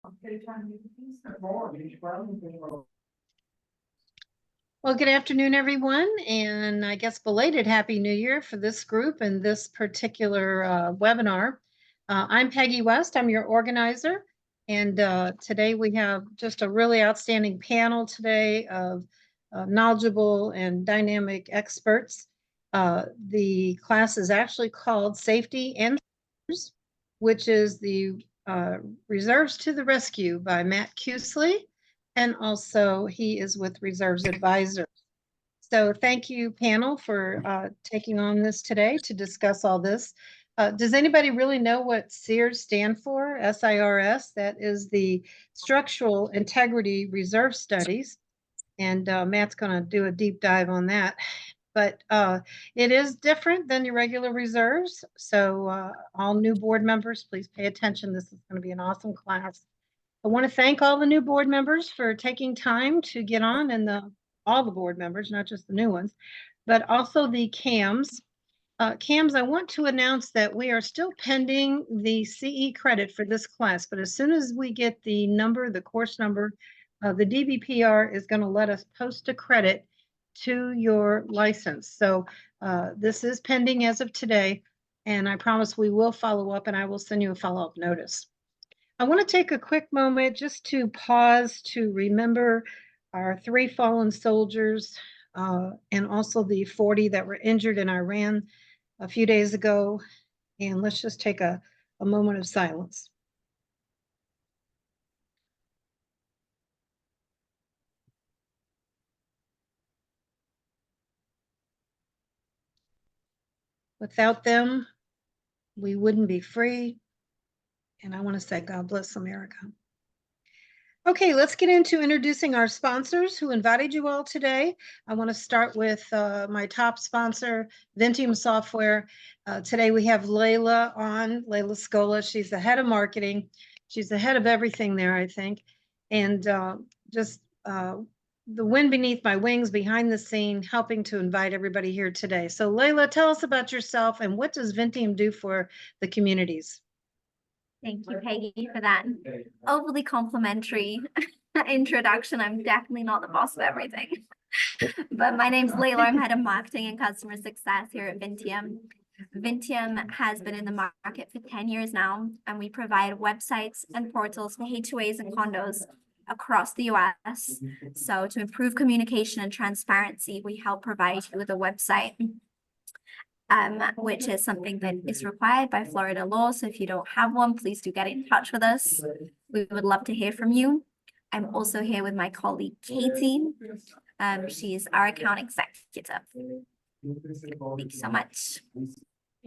Well, good afternoon, everyone, and I guess belated Happy New Year for this group and this particular webinar. I'm Peggy West. I'm your organizer, and today we have just a really outstanding panel today of knowledgeable and dynamic experts. The class is actually called Safety and SIRS, which is the Reserves to the Rescue by Matt Kuisle. And also he is with Reserves Advisors. So thank you, panel, for taking on this today to discuss all this. Does anybody really know what SIRS stand for? SIRS, that is the Structural Integrity Reserve Studies. And Matt's going to do a deep dive on that. But it is different than your regular reserves. So all new board members, please pay attention. This is going to be an awesome class. I want to thank all the new board members for taking time to get on, and all the board members, not just the new ones, but also the CAMs. CAMs, I want to announce that we are still pending the CE credit for this class, but as soon as we get the number, the course number, the DBPR is going to let us post a credit to your license. So this is pending as of today, and I promise we will follow up, and I will send you a follow-up notice. I want to take a quick moment just to pause to remember our 3 fallen soldiers and also the 40 that were injured in Iran a few days ago. And let's just take a moment of silence. Without them, we wouldn't be free. And I want to say, God bless America. Okay, let's get into introducing our sponsors who invited you all today. I want to start with my top sponsor, Vinteum Software. Today we have Layla on, Layla Scola. She's the head of marketing. She's the head of everything there, I think. And just the wind beneath my wings, behind the scene, helping to invite everybody here today. So Layla, tell us about yourself and what does Vinteum do for the communities? Thank you, Peggy, for that overly complimentary introduction. I'm definitely not the boss of everything. But my name's Layla. I'm head of marketing and customer success here at Vinteum. Vinteum has been in the market for 10 years now, and we provide websites and portals for HOAs and condos across the US. So to improve communication and transparency, we help provide you with a website. Which is something that is required by Florida law. So if you don't have one, please do get in touch with us. We would love to hear from you. I'm also here with my colleague, Katie. She is our account executive. Thank you so much.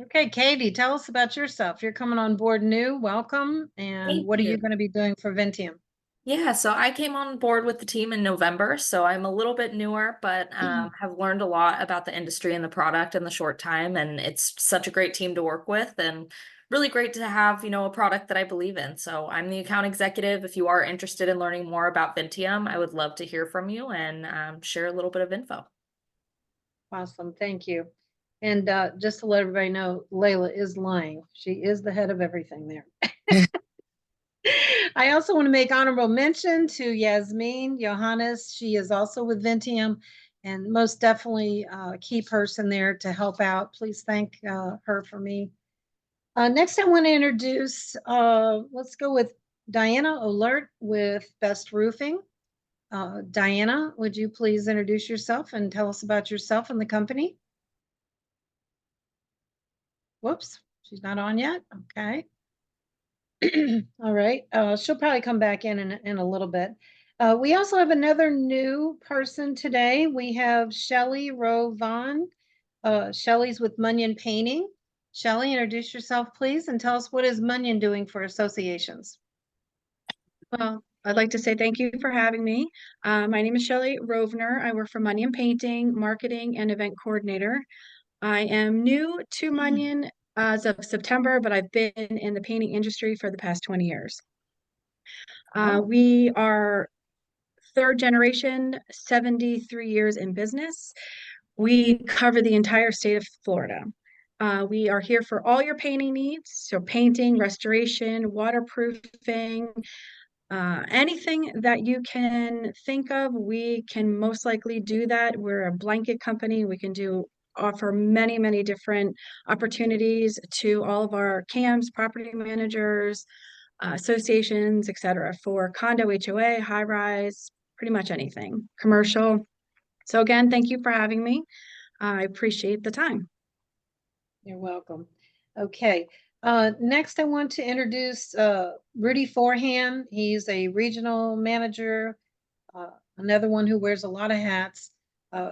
Okay, Katie, tell us about yourself. You're coming on board new. Welcome. And what are you going to be doing for Vinteum? Yeah, so I came on board with the team in November, so I'm a little bit newer, but have learned a lot about the industry and the product in the short time, and it's such a great team to work with and really great to have, a product that I believe in. So I'm the account executive. If you are interested in learning more about Vinteum, I would love to hear from you and share a little bit of info. Awesome, thank you. And just to let everybody know, Layla is lying. She is the head of everything there. I also want to make honorable mention to Yasmin Johannes. She is also with Vinteum and most definitely a key person there to help out. Please thank her for me. Next, I want to introduce, let's go with Diana Olert with Best Roofing. Diana, would you please introduce yourself and tell us about yourself and the company? Whoops, she's not on yet. Okay. All right. She'll probably come back in a little bit. We also have another new person today. We have Shelly Rowe Vaughn. Shelly's with Munyon Painting. Shelly, introduce yourself, please, and tell us what is Munyon doing for associations. Well, I'd like to say thank you for having me. My name is Shelly Rovner. I work for Munyon Painting, marketing and event coordinator. I am new to Munyon as of September, but I've been in the painting industry for the past 20 years. We are third generation, 73 years in business. We cover the entire state of Florida. We are here for all your painting needs. So painting, restoration, waterproofing, Anything that you can think of, we can most likely do that. We're a blanket company. We can offer many, many different opportunities to all of our CAMs, property managers, associations, etc. for condo, HOA, high rise, pretty much anything, commercial. So again, thank you for having me. I appreciate the time. You're welcome. Okay. Next, I want to introduce Rudy Forehand. He's a regional manager, another one who wears a lot of hats.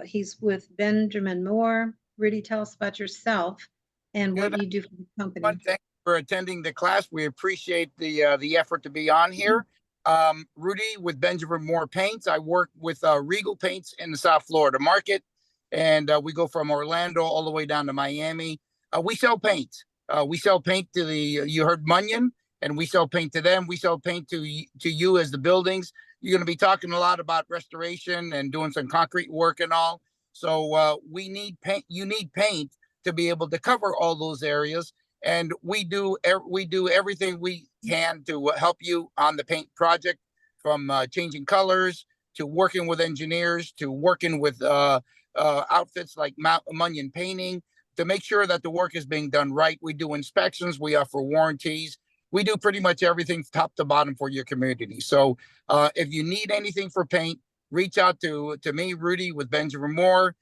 He's with Benjamin Moore. Rudy, tell us about yourself and what you do for the company. Thank you for attending the class. We appreciate the effort to be on here. Rudy with Benjamin Moore Paints. I work with Regal Paints in the South Florida market, and we go from Orlando all the way down to Miami. We sell paint. We sell paint to you heard Munyon, and we sell paint to them. We sell paint to you as the buildings. You're going to be talking a lot about restoration and doing some concrete work and all. So we need paint. You need paint to be able to cover all those areas. And we do everything we can to help you on the paint project, from changing colors to working with engineers to working with outfits like Munyon Painting to make sure that the work is being done right. We do inspections. We offer warranties. We do pretty much everything top to bottom for your community. So if you need anything for paint, reach out to me, Rudy, with Benjamin Moore.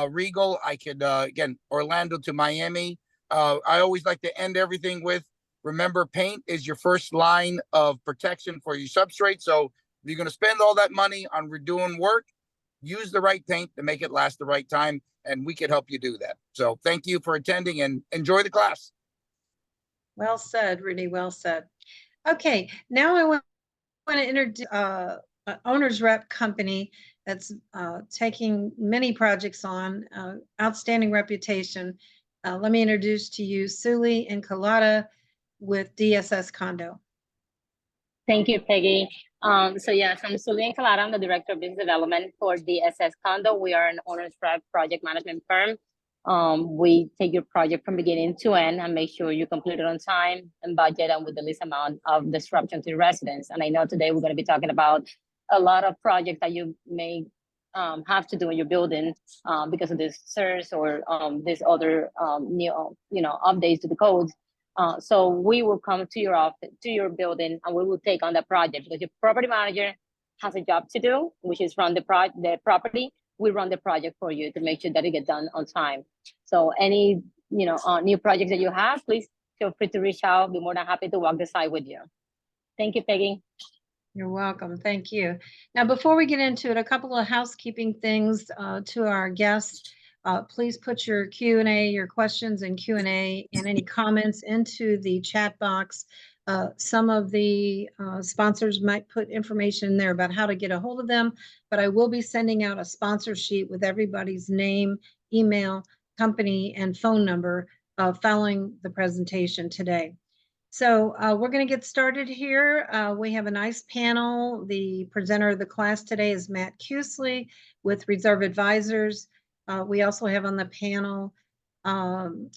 Regal, I could, again, Orlando to Miami. I always like to end everything with, remember, paint is your first line of protection for your substrate. So if you're going to spend all that money on redoing work, use the right paint to make it last the right time, and we can help you do that. So thank you for attending and enjoy the class. Well said, Rudy. Well said. Okay, now I want to introduce owner's rep company that's taking many projects on, outstanding reputation. Let me introduce to you Suli and Kalata with DSS Condo. Thank you, Peggy. So yes, I'm Suli Kalata. I'm the Director of Business Development for DSS Condo. We are an owner's rep project management firm. We take your project from beginning to end and make sure you complete it on time and budget and with the least amount of disruption to the residents. And I know today we're going to be talking about a lot of projects that you may have to do in your building because of this SIRS or this other new updates to the codes. So we will come to your office, to your building, and we will take on that project because your property manager has a job to do, which is run the property. We run the project for you to make sure that it gets done on time. So any new projects that you have, please feel free to reach out. Be more than happy to walk the site with you. Thank you, Peggy. You're welcome. Thank you. Now, before we get into it, a couple of housekeeping things to our guests. Please put your Q&A, your questions and Q&A and any comments into the chat box. Some of the sponsors might put information in there about how to get a hold of them, but I will be sending out a sponsor sheet with everybody's name, email, company, and phone number following the presentation today. So we're going to get started here. We have a nice panel. The presenter of the class today is Matt Kuisle with Reserve Advisors. We also have on the panel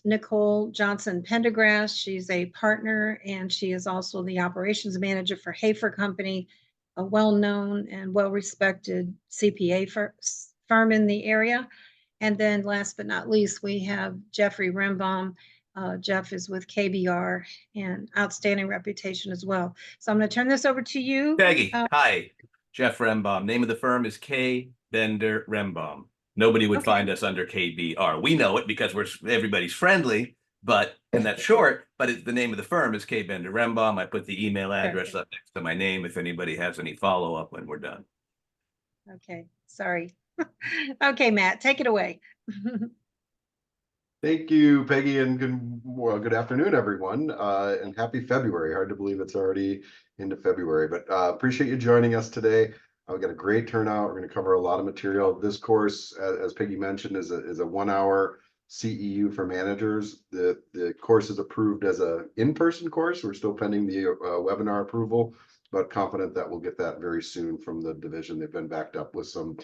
Nicole Johnson Pendergrass. She's a partner and she is also the operations manager for Hafer Company, a well-known and well-respected CPA firm in the area. And then last but not least, we have Jeffrey Rembaum. Jeff is with KBR and outstanding reputation as well. So I'm going to turn this over to you. Peggy, hi, Jeff Rembaum. Name of the firm is K. Bender Rembaum. Nobody would find us under KBR. We know it because everybody's friendly, and that's short, but the name of the firm is K. Bender Rembaum. I put the email address up next to my name if anybody has any follow-up when we're done. Okay, sorry. Okay, Matt, take it away. Thank you, Peggy, and good afternoon, everyone, and happy February. Hard to believe it's already into February, but appreciate you joining us today. We've got a great turnout. We're going to cover a lot of material. This course, as Peggy mentioned, is a 1-hour CEU for managers. The course is approved as an in-person course. We're still pending the webinar approval, but confident that we'll get that very soon from the division. They've been backed up with some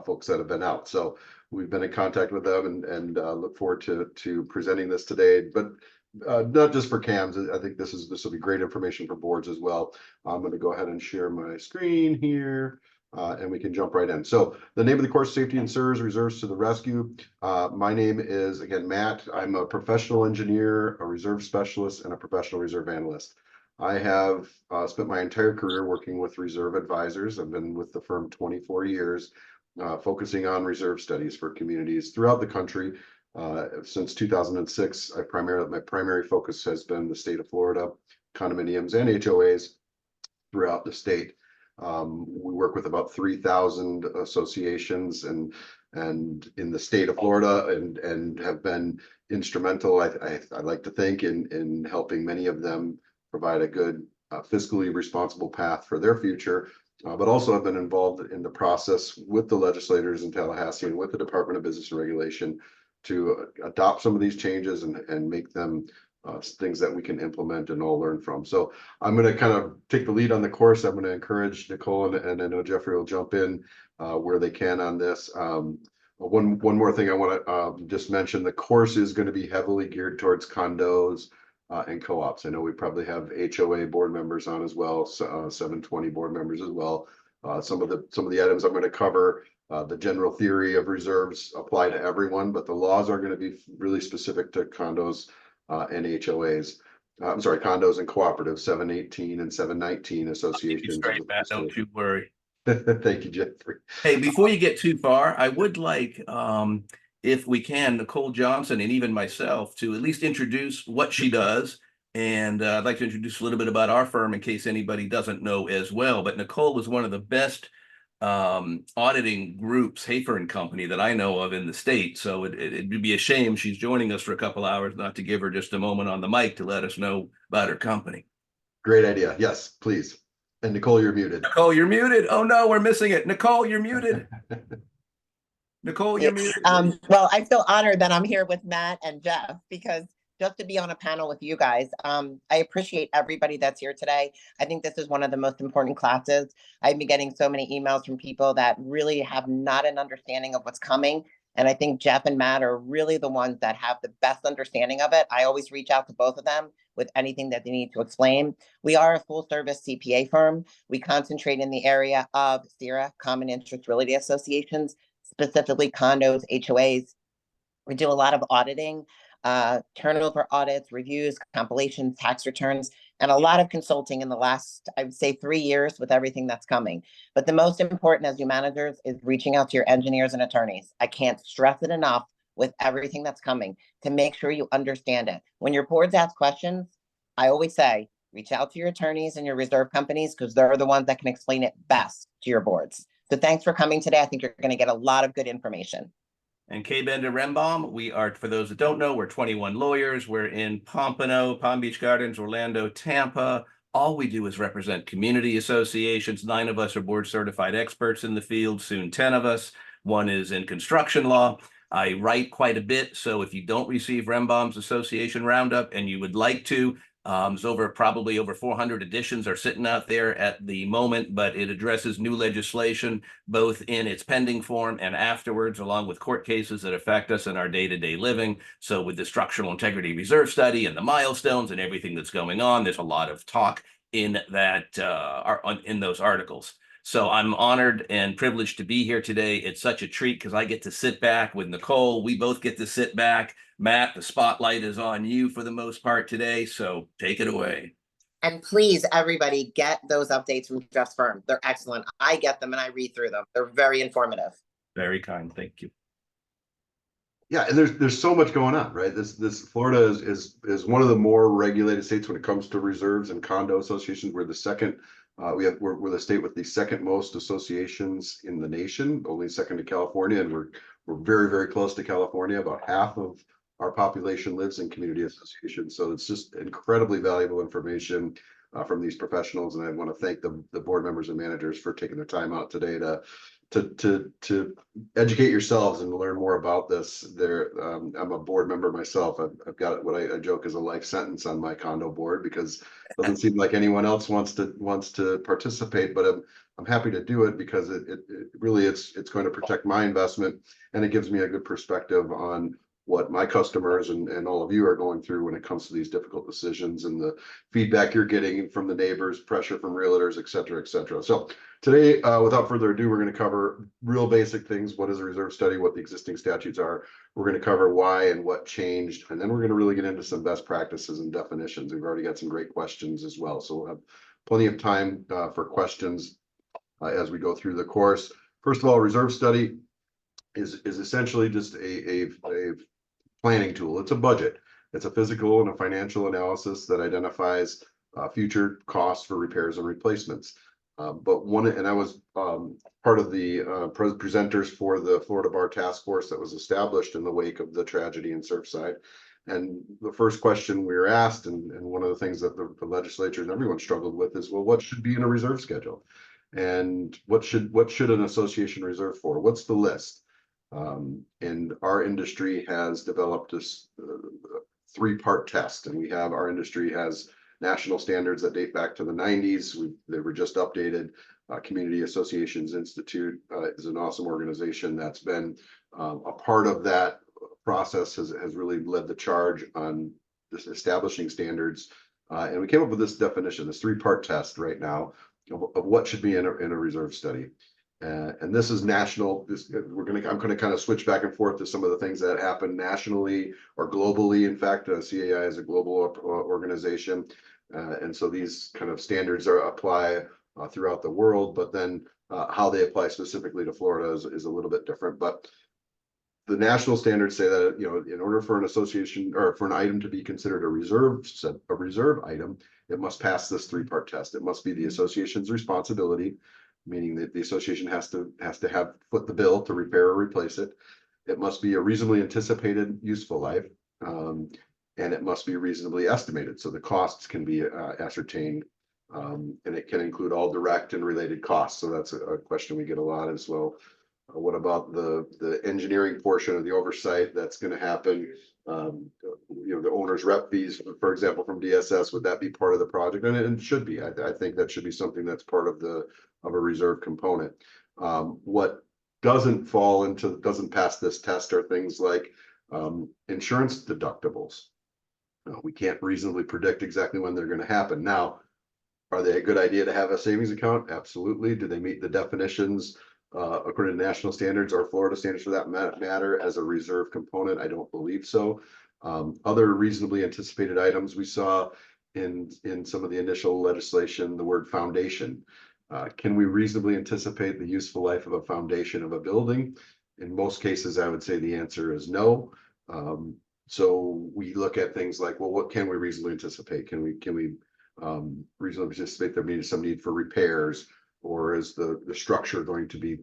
folks that have been out. So we've been in contact with them and look forward to presenting this today. But not just for CAMs. I think this will be great information for boards as well. I'm going to go ahead and share my screen here. And we can jump right in. So the name of the course, Safety and SIRS, Reserves to the Rescue. My name is, again, Matt. I'm a professional engineer, a reserve specialist, and a professional reserve analyst. I have spent my entire career working with reserve advisors. I've been with the firm 24 years, focusing on reserve studies for communities throughout the country. Since 2006, my primary focus has been the state of Florida, condominiums and HOAs throughout the state. We work with about 3,000 associations and in the state of Florida and have been instrumental, I like to think, in helping many of them provide a good fiscally responsible path for their future. But also have been involved in the process with the legislators in Tallahassee and with the Department of Business and Regulation to adopt some of these changes and make them things that we can implement and all learn from. So I'm going to kind of take the lead on the course. I'm going to encourage Nicole and I know Jeffrey will jump in where they can on this. One more thing I want to just mention, the course is going to be heavily geared towards condos and co-ops. I know we probably have HOA board members on as well, 720 board members as well. Some of the items I'm going to cover, the general theory of reserves apply to everyone, but the laws are going to be really specific to condos and HOAs. I'm sorry, condos and cooperatives, 718 and 719 associations. Straight, Matt, don't you worry. Thank you, Jeffrey. Hey, before you get too far, I would like, if we can, Nicole Johnson and even myself to at least introduce what she does. And I'd like to introduce a little bit about our firm in case anybody doesn't know as well. But Nicole was one of the best auditing groups, Hafer and Company, that I know of in the state. So it'd be a shame she's joining us for a couple hours not to give her just a moment on the mic to let us know about her company. Great idea. Yes, please. And Nicole, you're muted. Nicole, you're muted. Oh no, we're missing it. Nicole, you're muted. Nicole, you're muted. Well, I feel honored that I'm here with Matt and Jeff because just to be on a panel with you guys, I appreciate everybody that's here today. I think this is one of the most important classes. I've been getting so many emails from people that really have not an understanding of what's coming. And I think Jeff and Matt are really the ones that have the best understanding of it. I always reach out to both of them with anything that they need to explain. We are a full service CPA firm. We concentrate in the area of CIRA, Common Interest Realty Associations, specifically condos, HOAs. We do a lot of auditing, turnover audits, reviews, compilations, tax returns, and a lot of consulting in the last, I would say, 3 years with everything that's coming. But the most important as you managers is reaching out to your engineers and attorneys. I can't stress it enough with everything that's coming to make sure you understand it. When your boards ask questions, I always say, reach out to your attorneys and your reserve companies because they're the ones that can explain it best to your boards. So thanks for coming today. I think you're going to get a lot of good information. And K. Bender Rembaum, we are, for those that don't know, we're 21 lawyers. We're in Pompano, Palm Beach Gardens, Orlando, Tampa. All we do is represent community associations. 9 of us are board certified experts in the field, soon 10 of us. 1 is in construction law. I write quite a bit, so if you don't receive Rembaum's Association Roundup and you would like to, there's probably over 400 editions are sitting out there at the moment, but it addresses new legislation, both in its pending form and afterwards, along with court cases that affect us in our day-to-day living. So with the structural integrity reserve study and the milestones and everything that's going on, there's a lot of talk in that in those articles. So I'm honored and privileged to be here today. It's such a treat because I get to sit back with Nicole. We both get to sit back. Matt, the spotlight is on you for the most part today, so take it away. And please, everybody, get those updates from Jeff's firm. They're excellent. I get them and I read through them. They're very informative. Very kind. Thank you. Yeah, and there's so much going on, right? This Florida is one of the more regulated states when it comes to reserves and condo associations. We're the second. We're the state with the second most associations in the nation, only second to California, and we're very, very close to California. About half of our population lives in community associations, so it's just incredibly valuable information from these professionals. And I want to thank the board members and managers for taking their time out today to educate yourselves and learn more about this. I'm a board member myself. I've got what I joke is a life sentence on my condo board because it doesn't seem like anyone else wants to participate, but I'm happy to do it because it really it's going to protect my investment, and it gives me a good perspective on what my customers and all of you are going through when it comes to these difficult decisions, and the feedback you're getting from the neighbors, pressure from realtors, et cetera, et cetera. So today, without further ado, we're going to cover real basic things. What is a reserve study? What the existing statutes are. We're going to cover why and what changed. And then we're going to really get into some best practices and definitions. We've already got some great questions as well. So we'll have plenty of time for questions as we go through the course. First of all, reserve study is essentially just a planning tool. It's a budget. It's a physical and a financial analysis that identifies future costs for repairs and replacements. But I was part of the presenters for the Florida Bar Task Force that was established in the wake of the tragedy in Surfside. And the first question we were asked, and one of the things that the legislature and everyone struggled with is, well, what should be in a reserve schedule? And what should an association reserve for? What's the list? And our industry has developed this three-part test, and our industry has national standards that date back to the 90s. They were just updated. Community Associations Institute is an awesome organization that's been a part of that process, has really led the charge on this establishing standards. And we came up with this definition, this three-part test right now of what should be in a reserve study. And this is national. I'm going to kind of switch back and forth to some of the things that happen nationally or globally. In fact, CAI is a global organization, and so these kind of standards apply throughout the world. But then how they apply specifically to Florida is a little bit different. But the national standards say that in order for an association or for an item to be considered a reserve item, it must pass this three-part test. It must be the association's responsibility, meaning that the association has to foot the bill to repair or replace it. It must be a reasonably anticipated useful life, and it must be reasonably estimated, so the costs can be ascertained, and it can include all direct and related costs. So that's a question we get a lot as well. What about the engineering portion of the oversight that's going to happen? The owner's rep fees, for example, from DSS, would that be part of the project? And it should be. I think that should be something that's part of a reserve component. What doesn't pass this test are things like insurance deductibles. We can't reasonably predict exactly when they're going to happen. Now, are they a good idea to have a savings account? Absolutely. Do they meet the definitions according to national standards or Florida standards for that matter as a reserve component? I don't believe so. Other reasonably anticipated items we saw in some of the initial legislation, the word foundation. Can we reasonably anticipate the useful life of a foundation of a building? In most cases, I would say the answer is no. So we look at things like, well, what can we reasonably anticipate? Can we reasonably anticipate there being some need for repairs, or is the structure going to be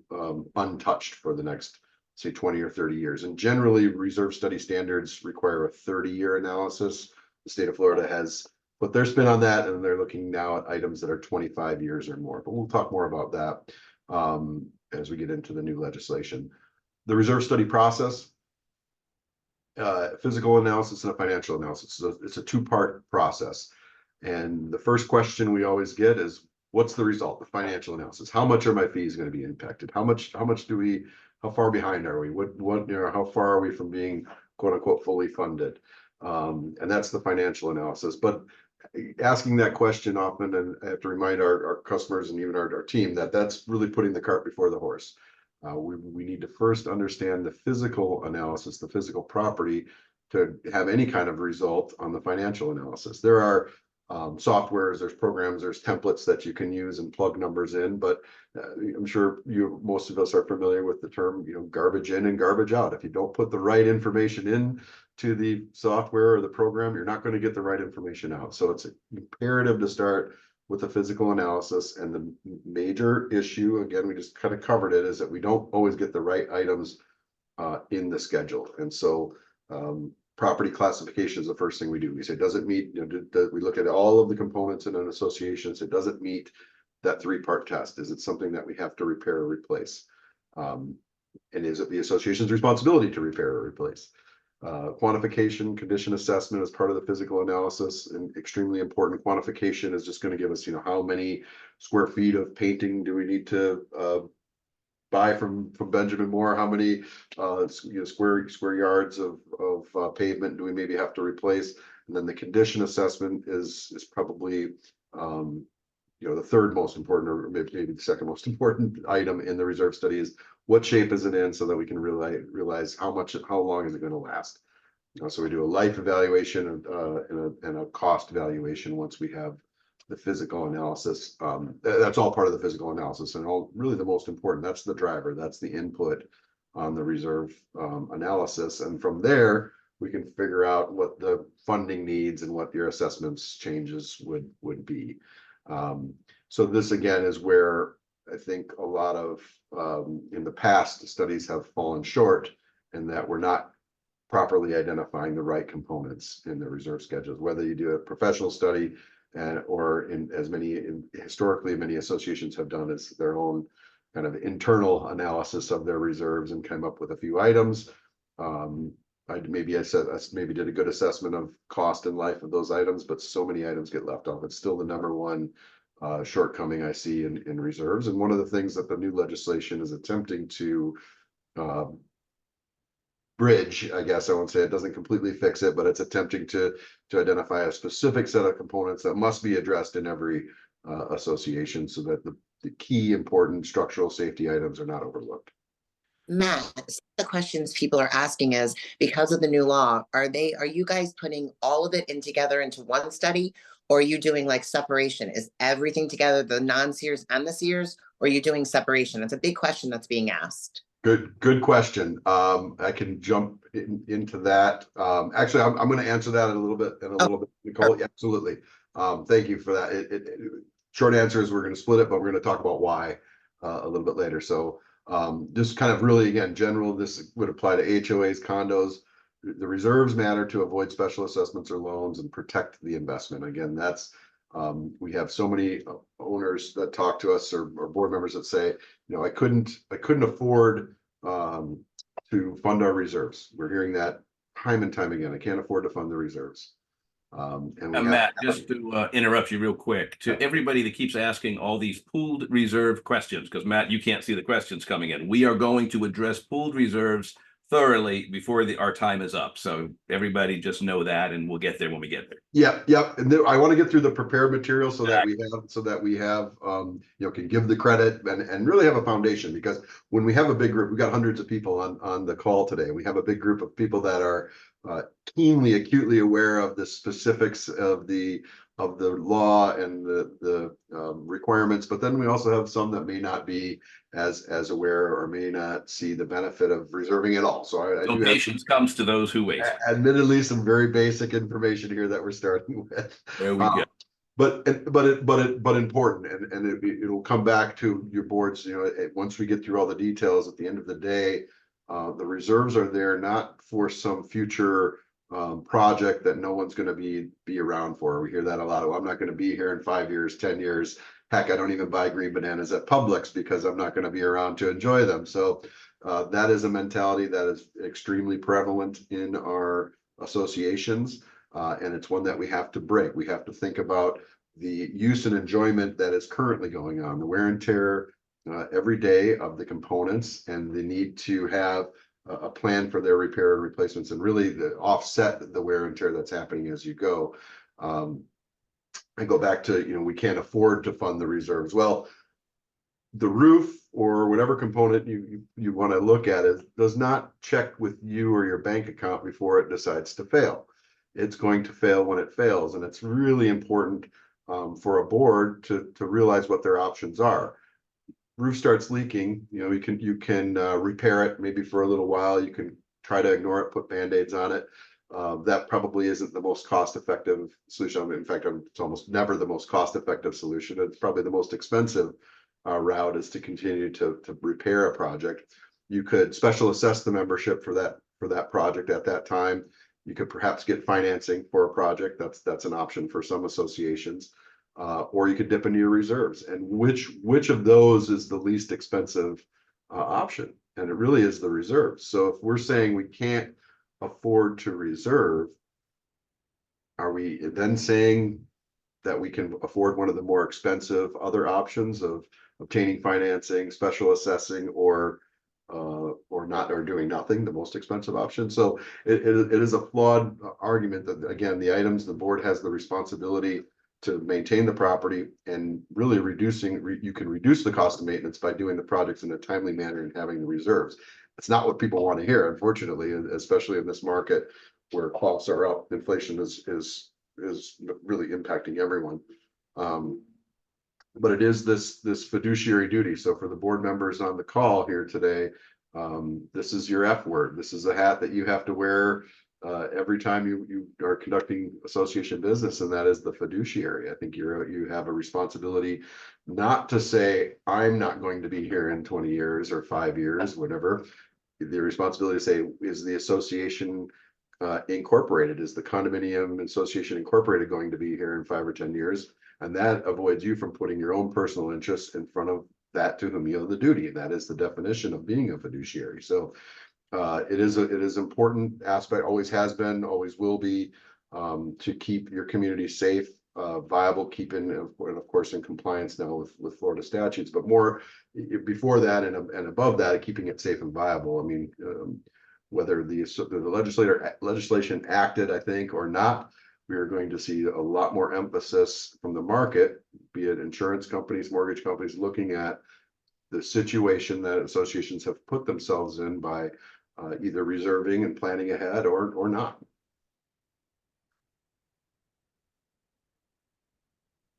untouched for the next, say, 20 or 30 years? And generally, reserve study standards require a 30-year analysis. The state of Florida has put their spin on that, and they're looking now at items that are 25 years or more. But we'll talk more about that as we get into the new legislation. The reserve study process, physical analysis and a financial analysis. So it's a two-part process. And the first question we always get is, what's the result? The financial analysis. How much are my fees going to be impacted? How far behind are we? How far are we from being quote unquote fully funded? And that's the financial analysis. But asking that question often, and I have to remind our customers and even our team that that's really putting the cart before the horse. We need to first understand the physical analysis, the physical property, to have any kind of result on the financial analysis. There are softwares, there's programs, there's templates that you can use and plug numbers in, but I'm sure most of us are familiar with the term, garbage in and garbage out. If you don't put the right information in to the software or the program, you're not going to get the right information out. So it's imperative to start with the physical analysis. And the major issue, again, we just kind of covered it, is that we don't always get the right items in the schedule. And so property classification is the first thing we do. We say, does it meet, we look at all of the components in an association. So does it meet that three-part test? Is it something that we have to repair or replace? And is it the association's responsibility to repair or replace? Quantification, condition assessment is part of the physical analysis, and extremely important. Quantification is just going to give us, how many square feet of painting do we need to buy from Benjamin Moore? How many square yards of pavement do we maybe have to replace? And then the condition assessment is probably the third most important, or maybe the second most important item in the reserve study is what shape is it in, so that we can realize how long is it going to last. So we do a life evaluation and a cost evaluation once we have the physical analysis. That's all part of the physical analysis, and really the most important. That's the driver. That's the input on the reserve analysis, and from there we can figure out what the funding needs and what your assessments changes would be. So this again is where I think a lot of in the past studies have fallen short, and that we're not properly identifying the right components in the reserve schedules, whether you do a professional study or historically many associations have done is their own kind of internal analysis of their reserves and came up with a few items. I maybe did a good assessment of cost and life of those items, but so many items get left off. It's still the number one shortcoming I see in reserves. And one of the things that the new legislation is attempting to bridge, I guess I won't say it doesn't completely fix it, but it's attempting to identify a specific set of components that must be addressed in every association, so that the key important structural safety items are not overlooked. Matt, some of the questions people are asking is, because of the new law, are you guys putting all of it together into one study, or are you doing like separation? Is everything together, the non-SIRS and the SIRS, or are you doing separation? It's a big question that's being asked. Good question. I can jump into that. Actually, I'm going to answer that in a little bit, Nicole. Yeah, absolutely. Thank you for that. Short answer is we're going to split it, but we're going to talk about why a little bit later. So just kind of really, again, general, this would apply to HOAs, condos. The reserves matter to avoid special assessments or loans and protect the investment. Again, that's we have so many owners that talk to us, or board members that say, I couldn't afford to fund our reserves. We're hearing that time and time again. I can't afford to fund the reserves. Matt, just to interrupt you real quick, to everybody that keeps asking all these pooled reserve questions, because Matt, you can't see the questions coming in. We are going to address pooled reserves thoroughly before our time is up. So everybody just know that, and we'll get there when we get there. Yep. And I want to get through the prepared material so that we have can give the credit and really have a foundation, because when we have a big group, we got hundreds of people on the call today. We have a big group of people that are acutely aware of the specifics of the law and the requirements, but then we also have some that may not be as aware or may not see the benefit of reserving at all. So I do patience comes to those who wait. Admittedly, some very basic information here that we're starting with. There we go. But important, and it'll come back to your boards. Once we get through all the details, at the end of the day, the reserves are there not for some future project that no one's going to be around for. We hear that a lot. I'm not going to be here in 5 years, 10 years. Heck, I don't even buy green bananas at Publix because I'm not going to be around to enjoy them. So that is a mentality that is extremely prevalent in our associations, and it's one that we have to break. We have to think about the use and enjoyment that is currently going on, the wear and tear every day of the components, and the need to have a plan for their repair and replacements, and really offset the wear and tear that's happening as you go. I go back to, we can't afford to fund the reserves. Well, the roof or whatever component you want to look at does not check with you or your bank account before it decides to fail. It's going to fail when it fails, and it's really important for a board to realize what their options are. Roof starts leaking, you can repair it maybe for a little while. You can try to ignore it, put band-aids on it. That probably isn't the most cost-effective solution. In fact, it's almost never the most cost-effective solution. It's probably the most expensive route is to continue to repair a project. You could special assess the membership for that project at that time. You could perhaps get financing for a project. That's an option for some associations. Or you could dip into your reserves. And which of those is the least expensive option? And it really is the reserves. So if we're saying we can't afford to reserve, are we then saying that we can afford one of the more expensive other options of obtaining financing, special assessing, or not, or doing nothing, the most expensive option. So it is a flawed argument that, again, the items, the board has the responsibility to maintain the property, and really you can reduce the cost of maintenance by doing the projects in a timely manner and having the reserves. It's not what people want to hear, unfortunately, especially in this market where costs are up. Inflation is really impacting everyone. But it is this fiduciary duty. So for the board members on the call here today, this is your F word. This is a hat that you have to wear every time you are conducting association business, and that is the fiduciary. I think you have a responsibility not to say, I'm not going to be here in 20 years or 5 years, whatever. The responsibility to say, is the association incorporated? Is the condominium association incorporated going to be here in 5 or 10 years? And that avoids you from putting your own personal interests in front of that to whom you owe the duty. And that is the definition of being a fiduciary. So it is important aspect, always has been, always will be, to keep your community safe, viable, keeping, and of course in compliance now with Florida statutes, but more before that and above that, keeping it safe and viable. I mean, whether the legislation acted, I think, or not, we are going to see a lot more emphasis from the market, be it insurance companies, mortgage companies, looking at the situation that associations have put themselves in by either reserving and planning ahead or not.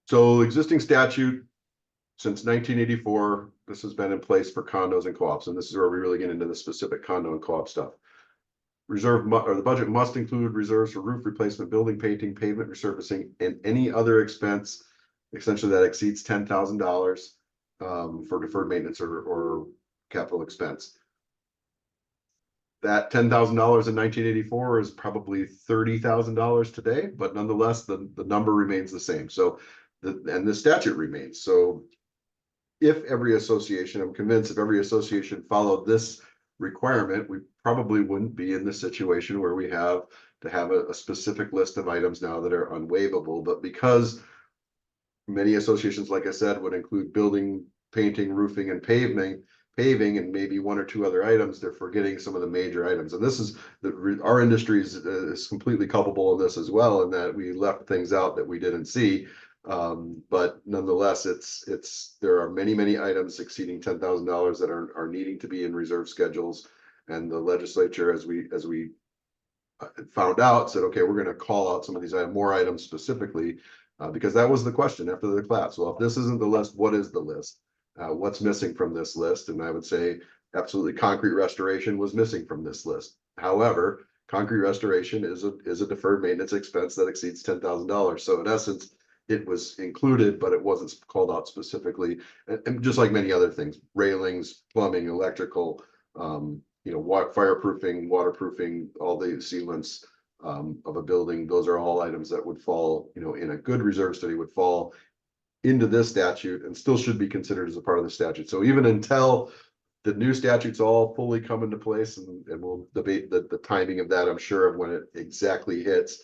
So existing statute since 1984, this has been in place for condos and co-ops, and this is where we really get into the specific condo and co-op stuff. The budget must include reserves for roof replacement, building painting, pavement resurfacing, and any other expense essentially that exceeds $10,000 for deferred maintenance or capital expense. That $10,000 in 1984 is probably $30,000 today, but nonetheless, the number remains the same. So the statute remains. So if every association, I'm convinced if every association followed this requirement, we probably wouldn't be in the situation where we have to have a specific list of items now that are unwaivable. But because many associations, like I said, would include building, painting, roofing, and paving, and maybe 1 or 2 other items, they're forgetting some of the major items. And this is our industry is completely culpable in this as well, in that we left things out that we didn't see. But nonetheless, there are many items exceeding $10,000 that are needing to be in reserve schedules. And the legislature, as we found out, said, okay, we're going to call out some of these more items specifically, because that was the question after the class. Well, if this isn't the list, what is the list? What's missing from this list? And I would say absolutely concrete restoration was missing from this list. However, concrete restoration is a deferred maintenance expense that exceeds $10,000. So in essence, it was included, but it wasn't called out specifically. And just like many other things, railings, plumbing, electrical, fireproofing, waterproofing, all the sealants of a building, those are all items that would fall, in a good reserve study would fall into this statute and still should be considered as a part of the statute. So even until the new statutes all fully come into place, and we'll debate the timing of that, I'm sure, of when it exactly hits,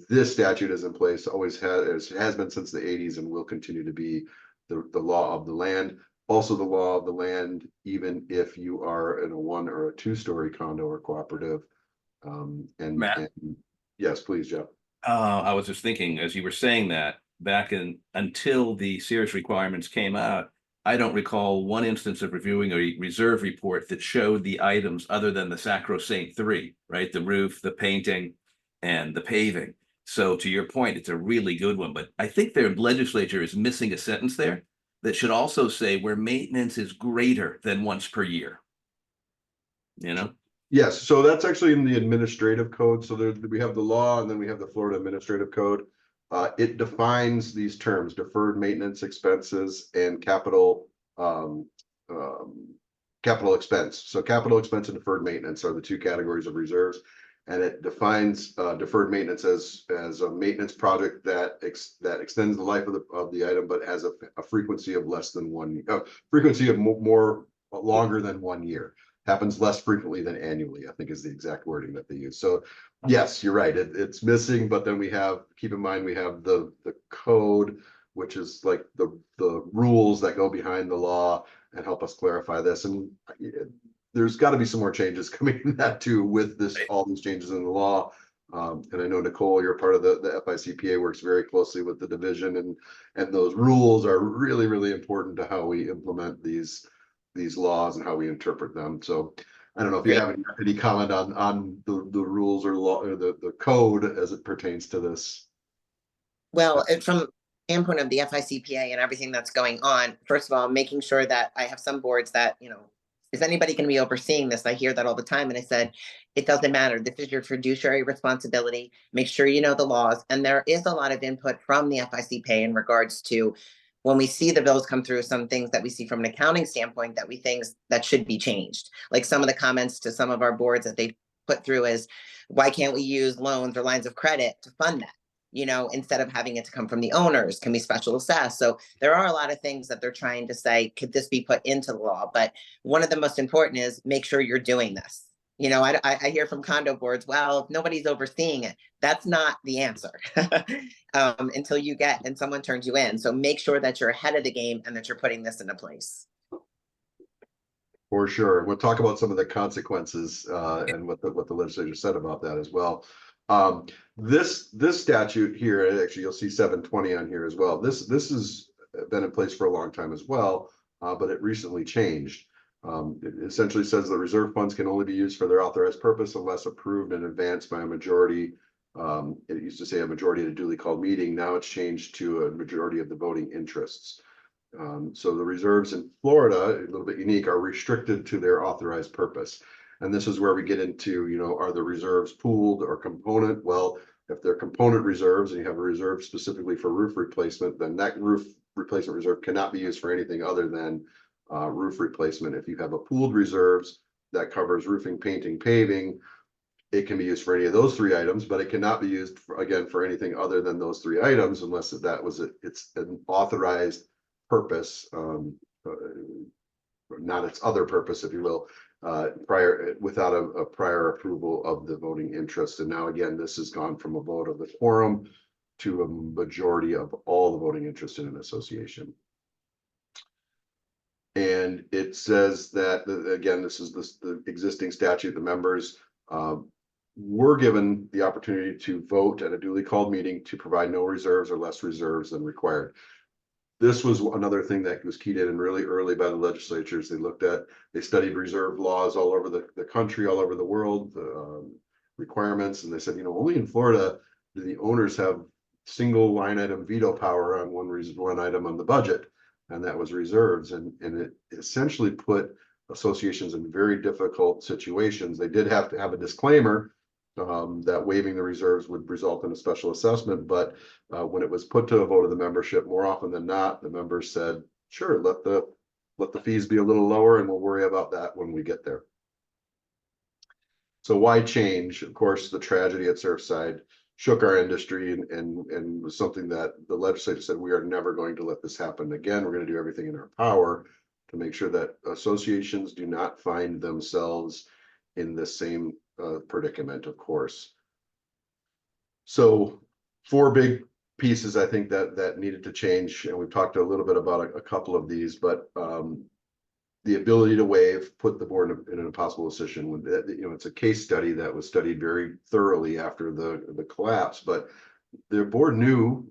this statute is in place, always has been since the 80s, and will continue to be the law of the land. Also the law of the land, even if you are in a 1 or a 2-story condo or cooperative. Matt? Yes, please, Jeff. I was just thinking, as you were saying that, until the SIRS requirements came out, I don't recall one instance of reviewing a reserve report that showed the items other than the sacrosanct 3, right? The roof, the painting, and the paving. So to your point, it's a really good one, but I think their legislature is missing a sentence there that should also say where maintenance is greater than once per year. Yes, so that's actually in the administrative code. So we have the law, and then we have the Florida Administrative Code. It defines these terms: deferred maintenance expenses and capital expense. So capital expense and deferred maintenance are the 2 categories of reserves. And it defines deferred maintenance as a maintenance project that extends the life of the item, but has a frequency of less than longer than 1 year. Happens less frequently than annually, I think, is the exact wording that they use. So yes, you're right. It's missing, but then keep in mind, we have the code which is like the rules that go behind the law and help us clarify this. And there's got to be some more changes coming in that too with this, all these changes in the law. And I know, Nicole, you're part of the FICPA, works very closely with the division, and those rules are really, really important to how we implement these laws and how we interpret them. So I don't know if you have any comment on the rules or law or the code as it pertains to this. Well, from the standpoint of the FICPA and everything that's going on, first of all, making sure that I have some boards that, is anybody going to be overseeing this? I hear that all the time. And I said, it doesn't matter. This is your fiduciary responsibility. Make sure you know the laws. And there is a lot of input from the FICPA in regards to when we see the bills come through, some things that we see from an accounting standpoint that we think that should be changed. Like some of the comments to some of our boards that they put through is, why can't we use loans or lines of credit to fund that? Instead of having it to come from the owners, can we special assess? So there are a lot of things that they're trying to say, could this be put into the law? But one of the most important is make sure you're doing this. I hear from condo boards, well, if nobody's overseeing it, that's not the answer until you get and someone turns you in. So make sure that you're ahead of the game and that you're putting this into place. For sure. We'll talk about some of the consequences and what the legislature said about that as well. This statute here, actually, you'll see 720 on here as well. This has been in place for a long time as well, but it recently changed. It essentially says the reserve funds can only be used for their authorized purpose unless approved in advance by a majority. It used to say a majority at a duly called meeting. Now it's changed to a majority of the voting interests. So the reserves in Florida, a little bit unique, are restricted to their authorized purpose. And this is where we get into, are the reserves pooled or component? Well, if they're component reserves and you have a reserve specifically for roof replacement, then that roof replacement reserve cannot be used for anything other than roof replacement. If you have a pooled reserves that covers roofing, painting, paving, it can be used for any of those three items, but it cannot be used for anything other than those three items unless it's an authorized purpose, not its other purpose, if you will, without a prior approval of the voting interest. And now again, this has gone from a vote of the quorum to a majority of all the voting interest in an association. And it says that, again, this is the existing statute. The members were given the opportunity to vote at a duly called meeting to provide no reserves or less reserves than required. This was another thing that was keyed in really early by the legislatures. They studied reserve laws all over the country, all over the world, requirements, and they said, only in Florida do the owners have single line item veto power on one item on the budget, and that was reserves. And it essentially put associations in very difficult situations. They did have to have a disclaimer that waiving the reserves would result in a special assessment, but when it was put to a vote of the membership, more often than not, the members said, sure, let the fees be a little lower and we'll worry about that when we get there. So why change? Of course, the tragedy at Surfside shook our industry and was something that the legislature said, we are never going to let this happen again. We're going to do everything in our power to make sure that associations do not find themselves in the same predicament, of course. So 4 big pieces I think that needed to change, and we've talked a little bit about a couple of these, but the ability to waive put the board in an impossible position. When it's a case study that was studied very thoroughly after the collapse, but their board knew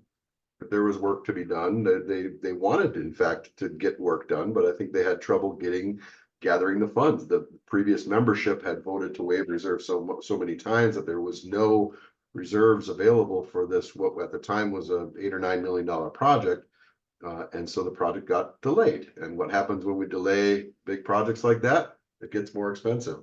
that there was work to be done. They wanted, in fact, to get work done, but I think they had trouble gathering the funds. The previous membership had voted to waive reserves so many times that there was no reserves available for this, what at the time was a $8 or $9 million project. And so the project got delayed. And what happens when we delay big projects like that? It gets more expensive.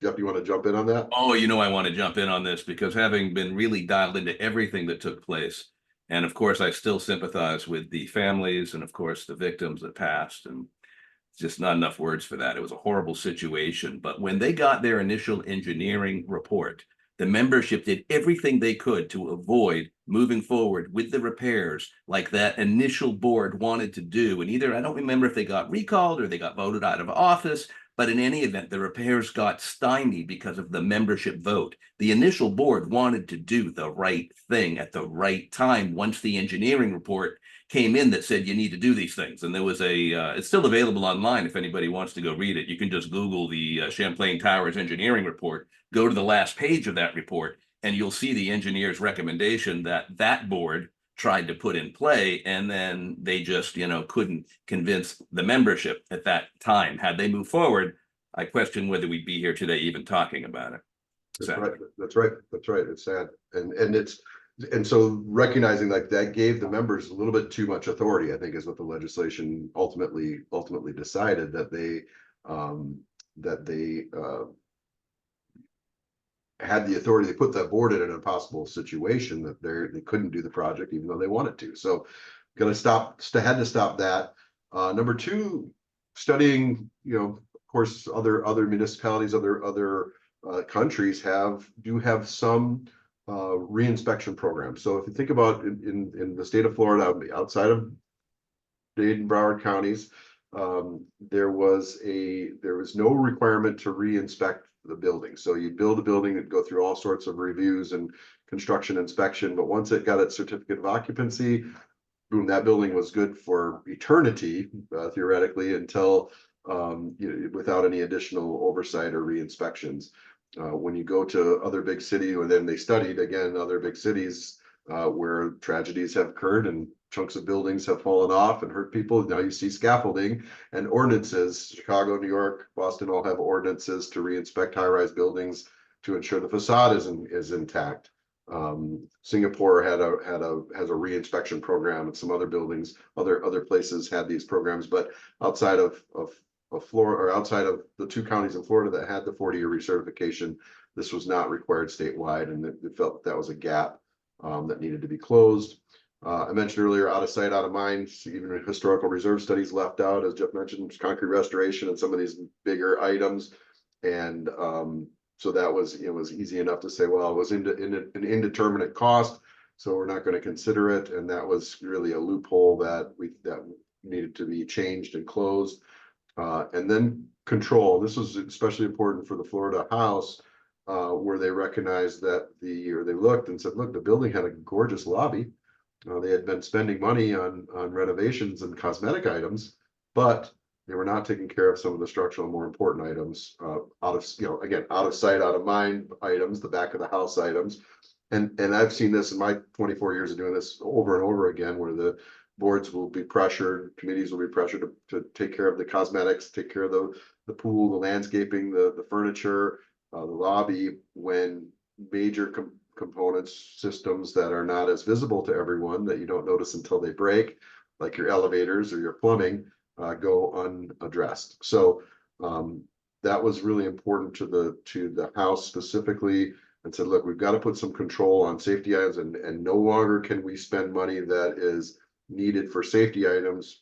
Jeff, you want to jump in on that? Oh, I want to jump in on this because having been really dialed into everything that took place, and of course, I still sympathize with the families and of course the victims that passed, and just not enough words for that. It was a horrible situation. But when they got their initial engineering report, the membership did everything they could to avoid moving forward with the repairs like that initial board wanted to do. And either, I don't remember if they got recalled or they got voted out of office, but in any event, the repairs got stymied because of the membership vote. The initial board wanted to do the right thing at the right time once the engineering report came in that said you need to do these things. And there was it's still available online if anybody wants to go read it. You can just Google the Champlain Towers engineering report, go to the last page of that report, and you'll see the engineer's recommendation that board tried to put in play, and then they just, couldn't convince the membership at that time. Had they moved forward, I question whether we'd be here today even talking about it. That's right. That's right. That's right. It's sad. And so recognizing like that gave the members a little bit too much authority, I think, is what the legislation ultimately decided, that they had the authority to put that board in an impossible situation that they couldn't do the project even though they wanted to. So had to stop that. Number two, studying, of course, other municipalities, other countries do have some reinspection programs. So if you think about in the state of Florida, outside of Dade and Broward counties, there was no requirement to reinspect the building. So you build a building and go through all sorts of reviews and construction inspection, but once it got its certificate of occupancy, boom, that building was good for eternity, theoretically, until without any additional oversight or re-inspections. When you go to other big cities, and then they studied again other big cities where tragedies have occurred and chunks of buildings have fallen off and hurt people. Now you see scaffolding and ordinances. Chicago, New York, Boston all have ordinances to re-inspect high-rise buildings to ensure the facade is intact. Singapore has a re-inspection program, and some other buildings, other places had these programs. But outside of Florida, or outside of the two counties in Florida that had the 40-year recertification, this was not required statewide, and it felt that was a gap that needed to be closed. I mentioned earlier, out of sight, out of mind. Even historical reserve studies left out, as Jeff mentioned, concrete restoration and some of these bigger items. And so that was, it was easy enough to say, well, it was an indeterminate cost, so we're not going to consider it. And that was really a loophole that needed to be changed and closed. And then control. This was especially important for the Florida House, where they recognized that they looked and said, look, the building had a gorgeous lobby. They had been spending money on renovations and cosmetic items, but they were not taking care of some of the structural more important items, out of sight, out of mind items, the back of the house items. And I've seen this in my 24 years of doing this over and over again, where the boards will be pressured, committees will be pressured to take care of the cosmetics, take care of the pool, the landscaping, the furniture, the lobby, when major components, systems that are not as visible to everyone, that you don't notice until they break, like your elevators or your plumbing, go unaddressed. So that was really important to the House specifically, and said, look, we've got to put some control on safety items, and no longer can we spend money that is needed for safety items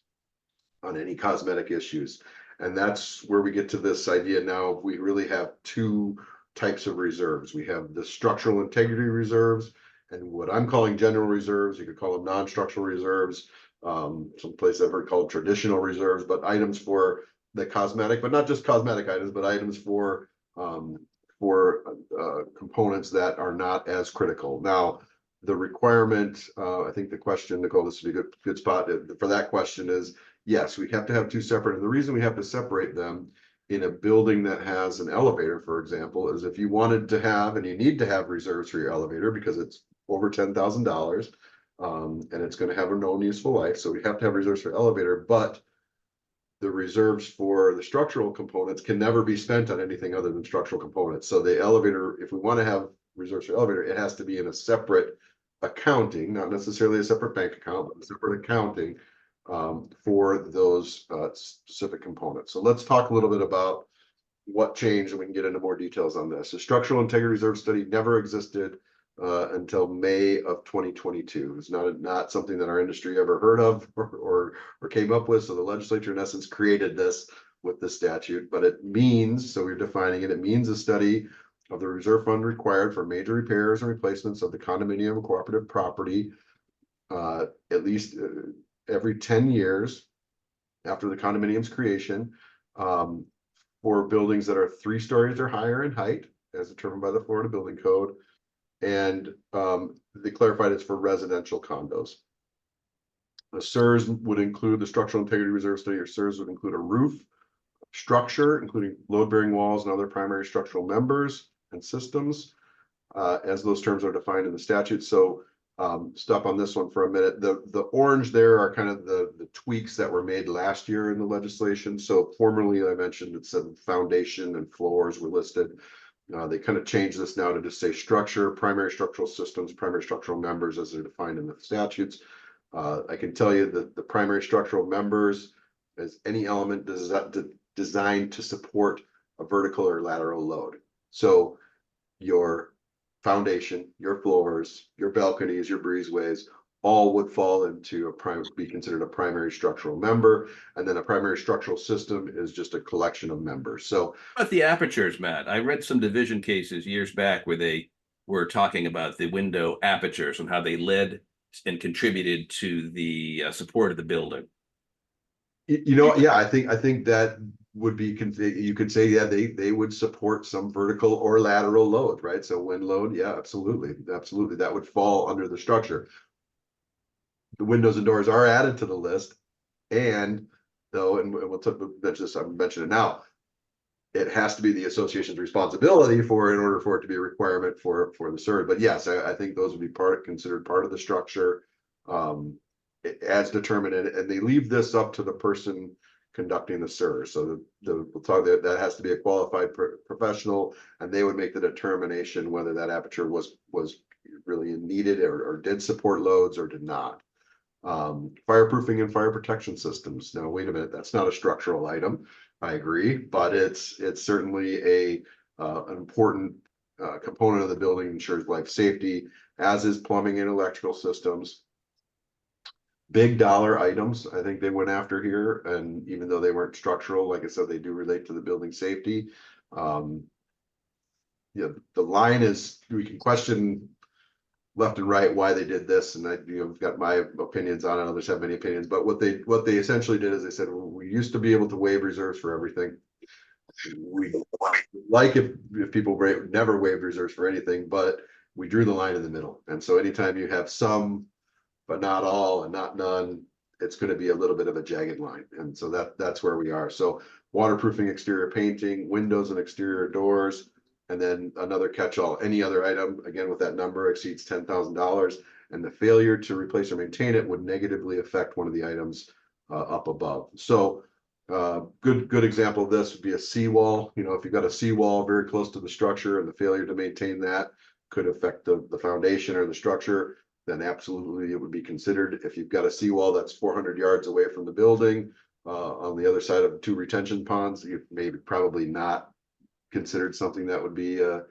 on any cosmetic issues. And that's where we get to this idea now. We really have two types of reserves. We have the structural integrity reserves and what I'm calling general reserves. You could call them non-structural reserves. Some places I've heard called traditional reserves, but items for the cosmetic, but not just cosmetic items, but items for components that are not as critical. Now, the requirement, I think the question, Nicole, this would be a good spot for that question is, yes, we have to have two separate. And the reason we have to separate them in a building that has an elevator, for example, is if you wanted to have, and you need to have reserves for your elevator because it's over $10,000 and it's going to have a known useful life. So we have to have reserves for elevator, but the reserves for the structural components can never be spent on anything other than structural components. So the elevator, if we want to have reserves for elevator, it has to be in a separate accounting, not necessarily a separate bank account, but a separate accounting for those specific components. So let's talk a little bit about what changed, and we can get into more details on this. The structural integrity reserve study never existed until May of 2022. It's not something that our industry ever heard of or came up with. So the legislature, in essence, created this with the statute, but it means, so we're defining it, it means a study of the reserve fund required for major repairs and replacements of the condominium and cooperative property, at least every 10 years after the condominium's creation, for buildings that are 3 stories or higher in height, as determined by the Florida Building Code. And they clarified it's for residential condos. The SIRS would include the structural integrity reserve study, or SIRS would include a roof, structure, including load-bearing walls and other primary structural members and systems, as those terms are defined in the statute. So stop on this one for a minute. The orange there are kind of the tweaks that were made last year in the legislation. So formerly, I mentioned it said foundation and floors were listed. They kind of changed this now to just say structure, primary structural systems, primary structural members as they're defined in the statutes. I can tell you that the primary structural members is any element designed to support a vertical or lateral load. So your foundation, your floors, your balconies, your breezeways, all would fall into be considered a primary structural member. And then a primary structural system is just a collection of members. So But the apertures, Matt, I read some division cases years back where they were talking about the window apertures and how they led and contributed to the support of the building. Yeah, I think that would be, you could say, yeah, they would support some vertical or lateral load, right? So wind load, yeah, absolutely, that would fall under the structure. The windows and doors are added to the list, and though, and we'll mention this, I'm mentioning it now, it has to be the association's responsibility in order for it to be a requirement for the SIRS. But yes, I think those would be considered part of the structure, as determined, and they leave this up to the person conducting the SIRS. So we'll talk that has to be a qualified professional, and they would make the determination whether that aperture was really needed or did support loads or did not. Fireproofing and fire protection systems. Now, wait a minute, that's not a structural item. I agree, but it's certainly an important component of the building, ensures life safety, as is plumbing and electrical systems. Big dollar items, I think they went after here, and even though they weren't structural, like I said, they do relate to the building safety. Yeah, the line is, we can question left and right why they did this, and I've got my opinions on it. Others have many opinions, but what they essentially did is they said, well, we used to be able to waive reserves for everything. We like if people never waived reserves for anything, but we drew the line in the middle. And so anytime you have some, but not all and not none, it's going to be a little bit of a jagged line. And so that's where we are. So waterproofing, exterior painting, windows and exterior doors, and then another catch-all, any other item, again, with that number exceeds $10,000, and the failure to replace or maintain it would negatively affect one of the items up above. So good example of this would be a seawall. You know, if you've got a seawall very close to the structure and the failure to maintain that could affect the foundation or the structure, then absolutely it would be considered. If you've got a seawall that's 400 yards away from the building, on the other side of 2 retention ponds, you maybe probably not considered something that would be a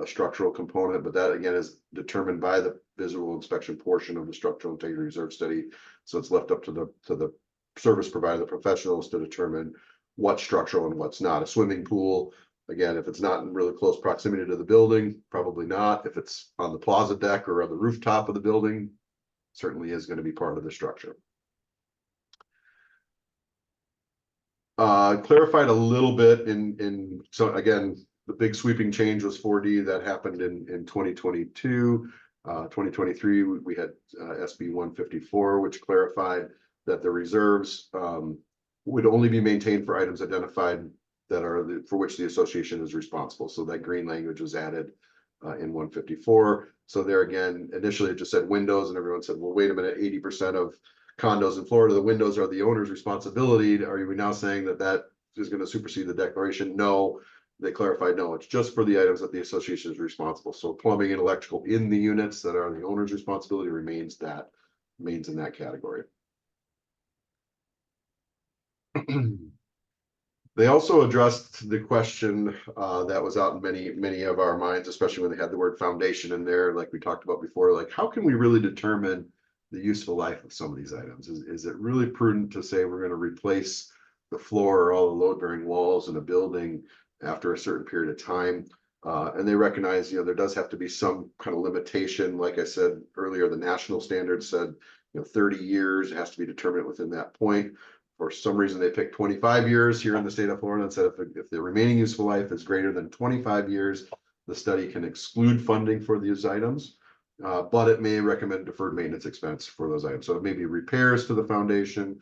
structural component, but that again is determined by the visual inspection portion of the structural integrity reserve study. So it's left up to the service provider, the professionals, to determine what's structural and what's not. A swimming pool, again, if it's not in really close proximity to the building, probably not. If it's on the plaza deck or on the rooftop of the building, certainly is going to be part of the structure. Clarified a little bit so again, the big sweeping change was 4D that happened in 2022. 2023, we had SB 154, which clarified that the reserves would only be maintained for items identified that are for which the association is responsible. So that green language was added in 154. So there again, initially it just said windows, and everyone said, well, wait a minute, 80% of condos in Florida, the windows are the owner's responsibility. Are we now saying that is going to supersede the declaration? No, they clarified, no, it's just for the items that the association is responsible. So plumbing and electrical in the units that are the owner's responsibility remains in that category. They also addressed the question that was out in many of our minds, especially when they had the word foundation in there, like we talked about before, like how can we really determine the useful life of some of these items? Is it really prudent to say we're going to replace the floor or all the load-bearing walls in a building after a certain period of time? And they recognize, there does have to be some kind of limitation. Like I said earlier, the national standard said, 30 years, it has to be determined within that point. For some reason, they picked 25 years here in the state of Florida and said if the remaining useful life is greater than 25 years, the study can exclude funding for these items. but it may recommend deferred maintenance expense for those items. So it may be repairs to the foundation.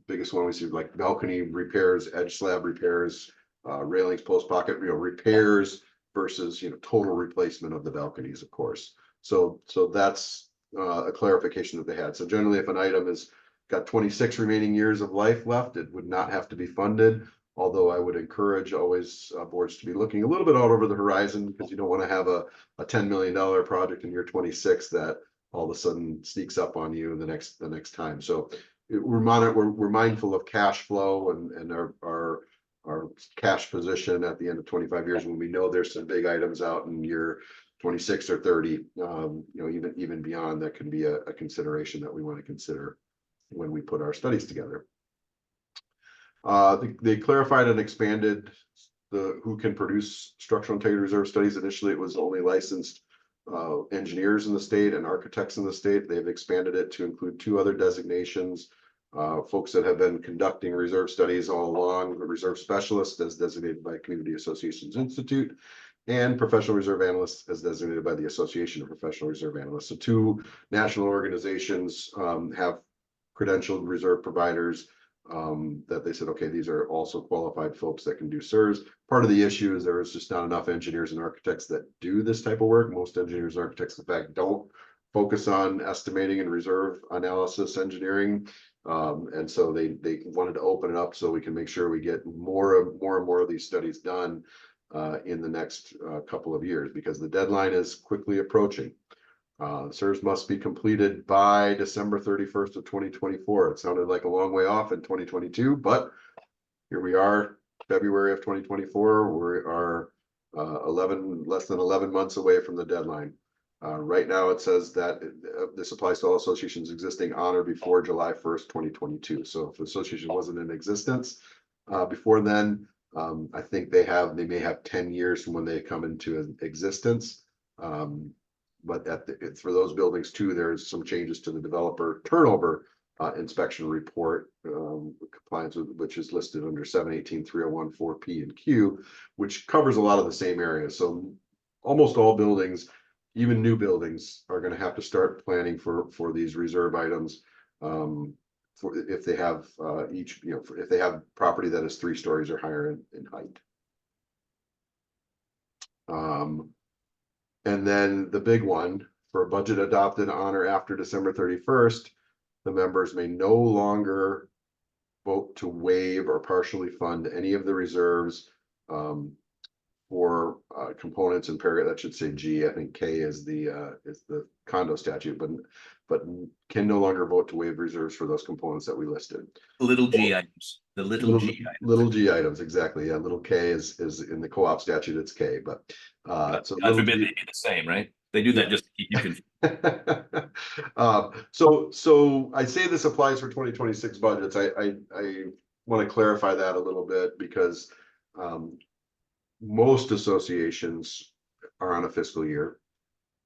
Biggest one we see like balcony repairs, edge slab repairs, railings, post pocket, repairs versus, total replacement of the balconies, of course. So that's a clarification that they had. So generally, if an item has got 26 remaining years of life left, it would not have to be funded. Although I would encourage always boards to be looking a little bit out over the horizon, because you don't want to have a $10 million project in year 26 that all of a sudden sneaks up on you the next time. So we're mindful of cash flow and our cash position at the end of 25 years when we know there's some big items out in year 26 or 30, even beyond. That can be a consideration that we want to consider when we put our studies together. They clarified and expanded who can produce structural integrity reserve studies. Initially, it was only licensed engineers in the state and architects in the state. They've expanded it to include 2 other designations. Folks that have been conducting reserve studies all along, the reserve specialist as designated by Community Associations Institute, and professional reserve analysts as designated by the Association of Professional Reserve Analysts. So 2 national organizations have credentialed reserve providers that they said, okay, these are also qualified folks that can do SIRS. Part of the issue is there is just not enough engineers and architects that do this type of work. Most engineers and architects, in fact, don't focus on estimating and reserve analysis engineering. And so they wanted to open it up so we can make sure we get more and more of these studies done in the next couple of years, because the deadline is quickly approaching. SIRS must be completed by December 31st of 2024. It sounded like a long way off in 2022, but here we are, February of 2024. We are less than 11 months away from the deadline. Right now, it says that this applies to all associations existing on or before July 1st, 2022. So if the association wasn't in existence before then, I think they may have 10 years from when they come into existence. But for those buildings too, there's some changes to the developer turnover inspection report, compliance with which is listed under 718-301-4P and Q, which covers a lot of the same areas. So almost all buildings, even new buildings, are going to have to start planning for these reserve items. For if they have if they have property that is 3 stories or higher in height. And then the big one, for a budget adopted on or after December 31st, the members may no longer vote to waive or partially fund any of the reserves for components in paragraph, that should say G. I think K is the condo statute, but can no longer vote to waive reserves for those components that we listed. Little G items. The little G items. Little G items, exactly. Yeah, little K is in the co-op statute. It's K, but so God forbid they do the same, right? They do that just to keep you confused. So I say this applies for 2026 budgets. I want to clarify that a little bit, because most associations are on a fiscal year.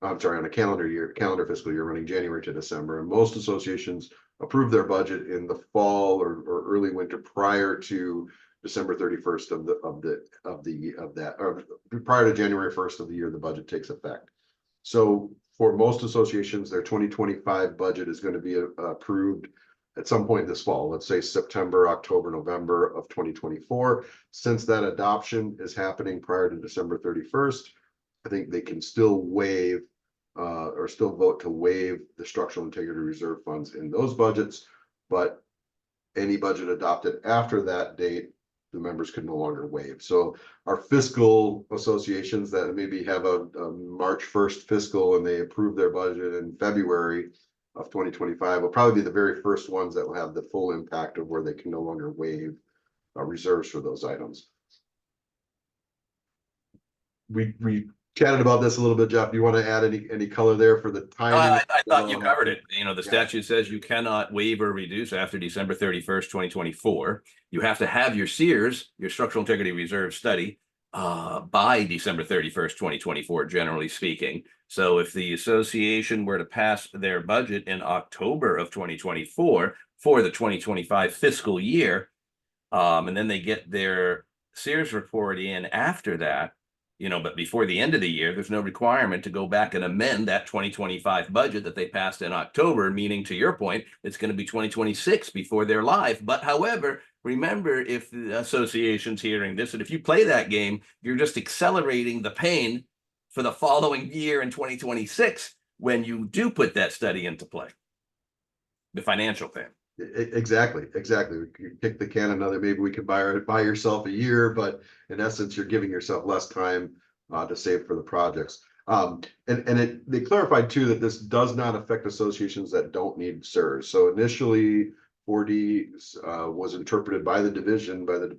I'm sorry, on a calendar fiscal year running January to December, and most associations approve their budget in the fall or early winter prior to December 31st or prior to January 1st of the year the budget takes effect. So for most associations, their 2025 budget is going to be approved at some point this fall, let's say September, October, November of 2024. Since that adoption is happening prior to December 31st, I think they can still waive or still vote to waive the structural integrity reserve funds in those budgets, but any budget adopted after that date, the members could no longer waive. So our fiscal associations that maybe have a March 1st fiscal and they approve their budget in February of 2025 will probably be the very first ones that will have the full impact of where they can no longer waive reserves for those items. We chatted about this a little bit, Jeff. Do you want to add any color there for the timing? I thought you covered it. The statute says you cannot waive or reduce after December 31st, 2024. You have to have your SIRS, your structural integrity reserve study, by December 31st, 2024, generally speaking. So if the association were to pass their budget in October of 2024 for the 2025 fiscal year, and then they get their SIRS report in after that, you know, but before the end of the year, there's no requirement to go back and amend that 2025 budget that they passed in October, meaning, to your point, it's going to be 2026 before they're live. But however, remember, if the association's hearing this, and if you play that game, you're just accelerating the pain for the following year in 2026 when you do put that study into play, the financial pain. Exactly. You kick the can another, maybe we could buy yourself a year, but in essence, you're giving yourself less time to save for the projects. They clarified too that this does not affect associations that don't need SIRS. So initially 4D was interpreted by the division, by the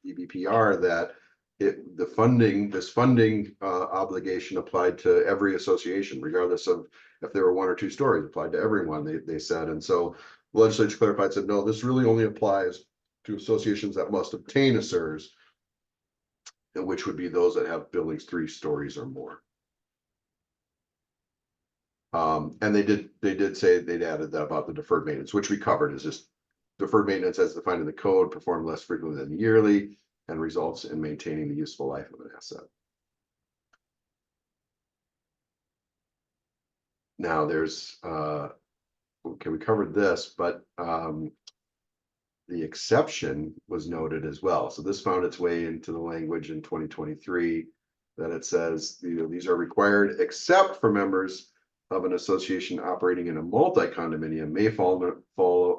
DBPR, that this funding obligation applied to every association, regardless of if there were 1 or 2 stories, applied to everyone, they said. And so the legislature clarified, said, no, this really only applies to associations that must obtain a SIRS, which would be those that have buildings 3 stories or more. And they did say they'd added that about the deferred maintenance, which we covered, is just deferred maintenance as defined in the code, performed less frequently than yearly, and results in maintaining the useful life of an asset. Now there's okay, we covered this, but the exception was noted as well. So this found its way into the language in 2023 that it says, you know, these are required except for members of an association operating in a multi-condominium may follow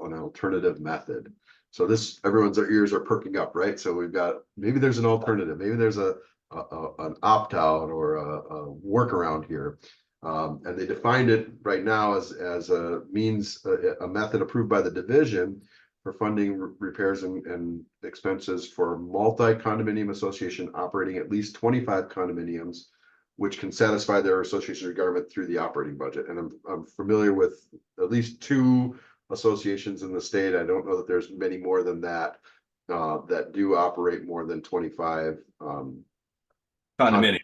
an alternative method. So this, everyone's ears are perking up, right? So we've got, maybe there's an alternative, maybe there's an opt-out or a workaround here. And they defined it right now as a means, a method approved by the division for funding repairs and expenses for multi-condominium association operating at least 25 condominiums, which can satisfy their association requirement through the operating budget. And I'm familiar with at least 2 associations in the state. I don't know that there's many more than that that do operate more than 25 condominiums.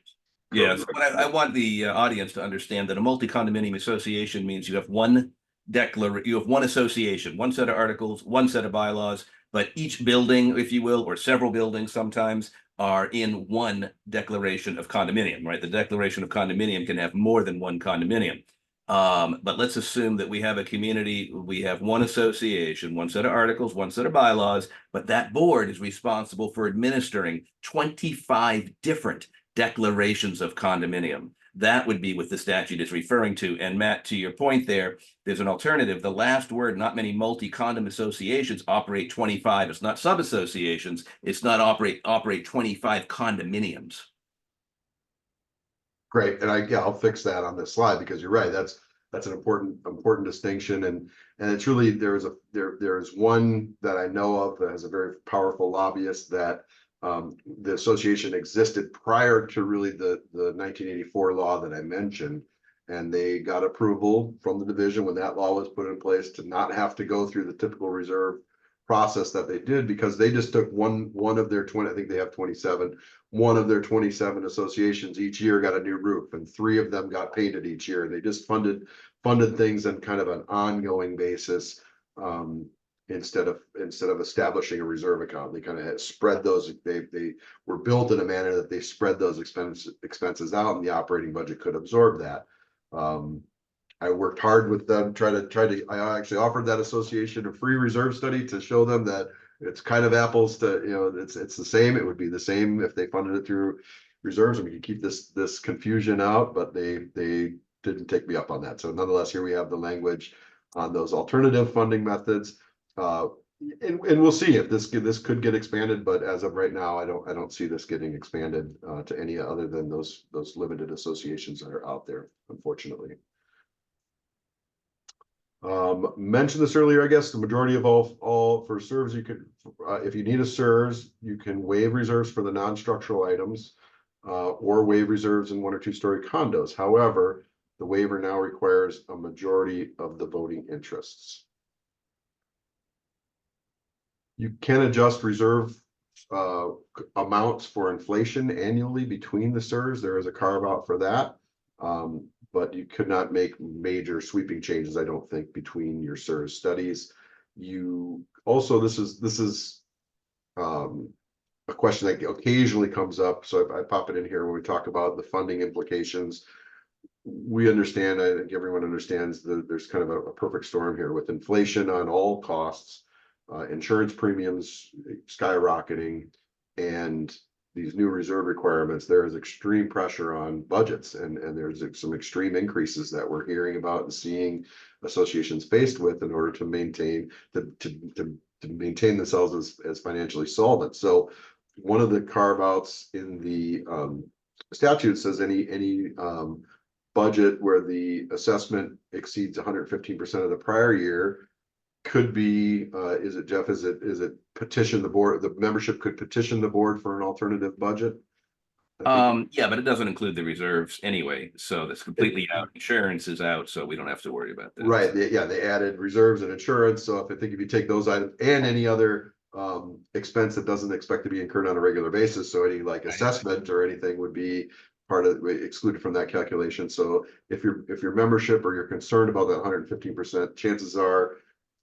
Yes, but I want the audience to understand that a multi-condominium association means you have one association, one set of articles, one set of bylaws, but each building, if you will, or several buildings sometimes, are in one declaration of condominium, right? The declaration of condominium can have more than one condominium. But let's assume that we have a community, we have one association, one set of articles, one set of bylaws, but that board is responsible for administering 25 different declarations of condominium. That would be what the statute is referring to. And Matt, to your point there, there's an alternative. The last word, not many multi-condom associations operate 25. It's not sub-associations. It's not operate 25 condominiums. Great. And I'll fix that on this slide, because you're right. That's an important distinction. And it's really, there's one that I know of that has a very powerful lobbyist that the association existed prior to really the 1984 law that I mentioned, and they got approval from the division when that law was put in place to not have to go through the typical reserve process that they did, because they just took one of their 20, I think they have 27, one of their 27 associations each year got a new roof, and 3 of them got painted each year. They just funded things on kind of an ongoing basis. Instead of establishing a reserve account, they kind of had spread those. They were built in a manner that they spread those expenses out, and the operating budget could absorb that. I worked hard with them, I actually offered that association a free reserve study to show them that it's kind of apples to, you know, it's the same. It would be the same if they funded it through reserves, and we could keep this confusion out, but they didn't take me up on that. So nonetheless, here we have the language on those alternative funding methods. And we'll see if this could get expanded, but as of right now, I don't see this getting expanded to any other than those limited associations that are out there, unfortunately. Mentioned this earlier, I guess the majority of all for SIRS, you could if you need a SIRS, you can waive reserves for the non-structural items or waive reserves in 1 or 2 story condos. However, the waiver now requires a majority of the voting interests. You can adjust reserve amounts for inflation annually between the SIRS. There is a carve out for that, but you could not make major sweeping changes, I don't think, between your SIRS studies. You also, this is a a question that occasionally comes up, so I pop it in here when we talk about the funding implications. We understand, I think everyone understands that there's kind of a perfect storm here with inflation on all costs, insurance premiums skyrocketing, and these new reserve requirements. There is extreme pressure on budgets, and there's some extreme increases that we're hearing about and seeing associations faced with in order to maintain to maintain themselves as financially solvent. So one of the carve outs in the statute says any budget where the assessment exceeds 115% of the prior year could be, is it Jeff, is it petition the board, the membership could petition the board for an alternative budget? Yeah, but it doesn't include the reserves anyway, so that's completely out. Insurance is out, so we don't have to worry about that. Right, yeah, they added reserves and insurance, so if you take those items and any other expense that doesn't expect to be incurred on a regular basis, so any like assessment or anything would be part of excluded from that calculation. So if your membership or you're concerned about that 115%, chances are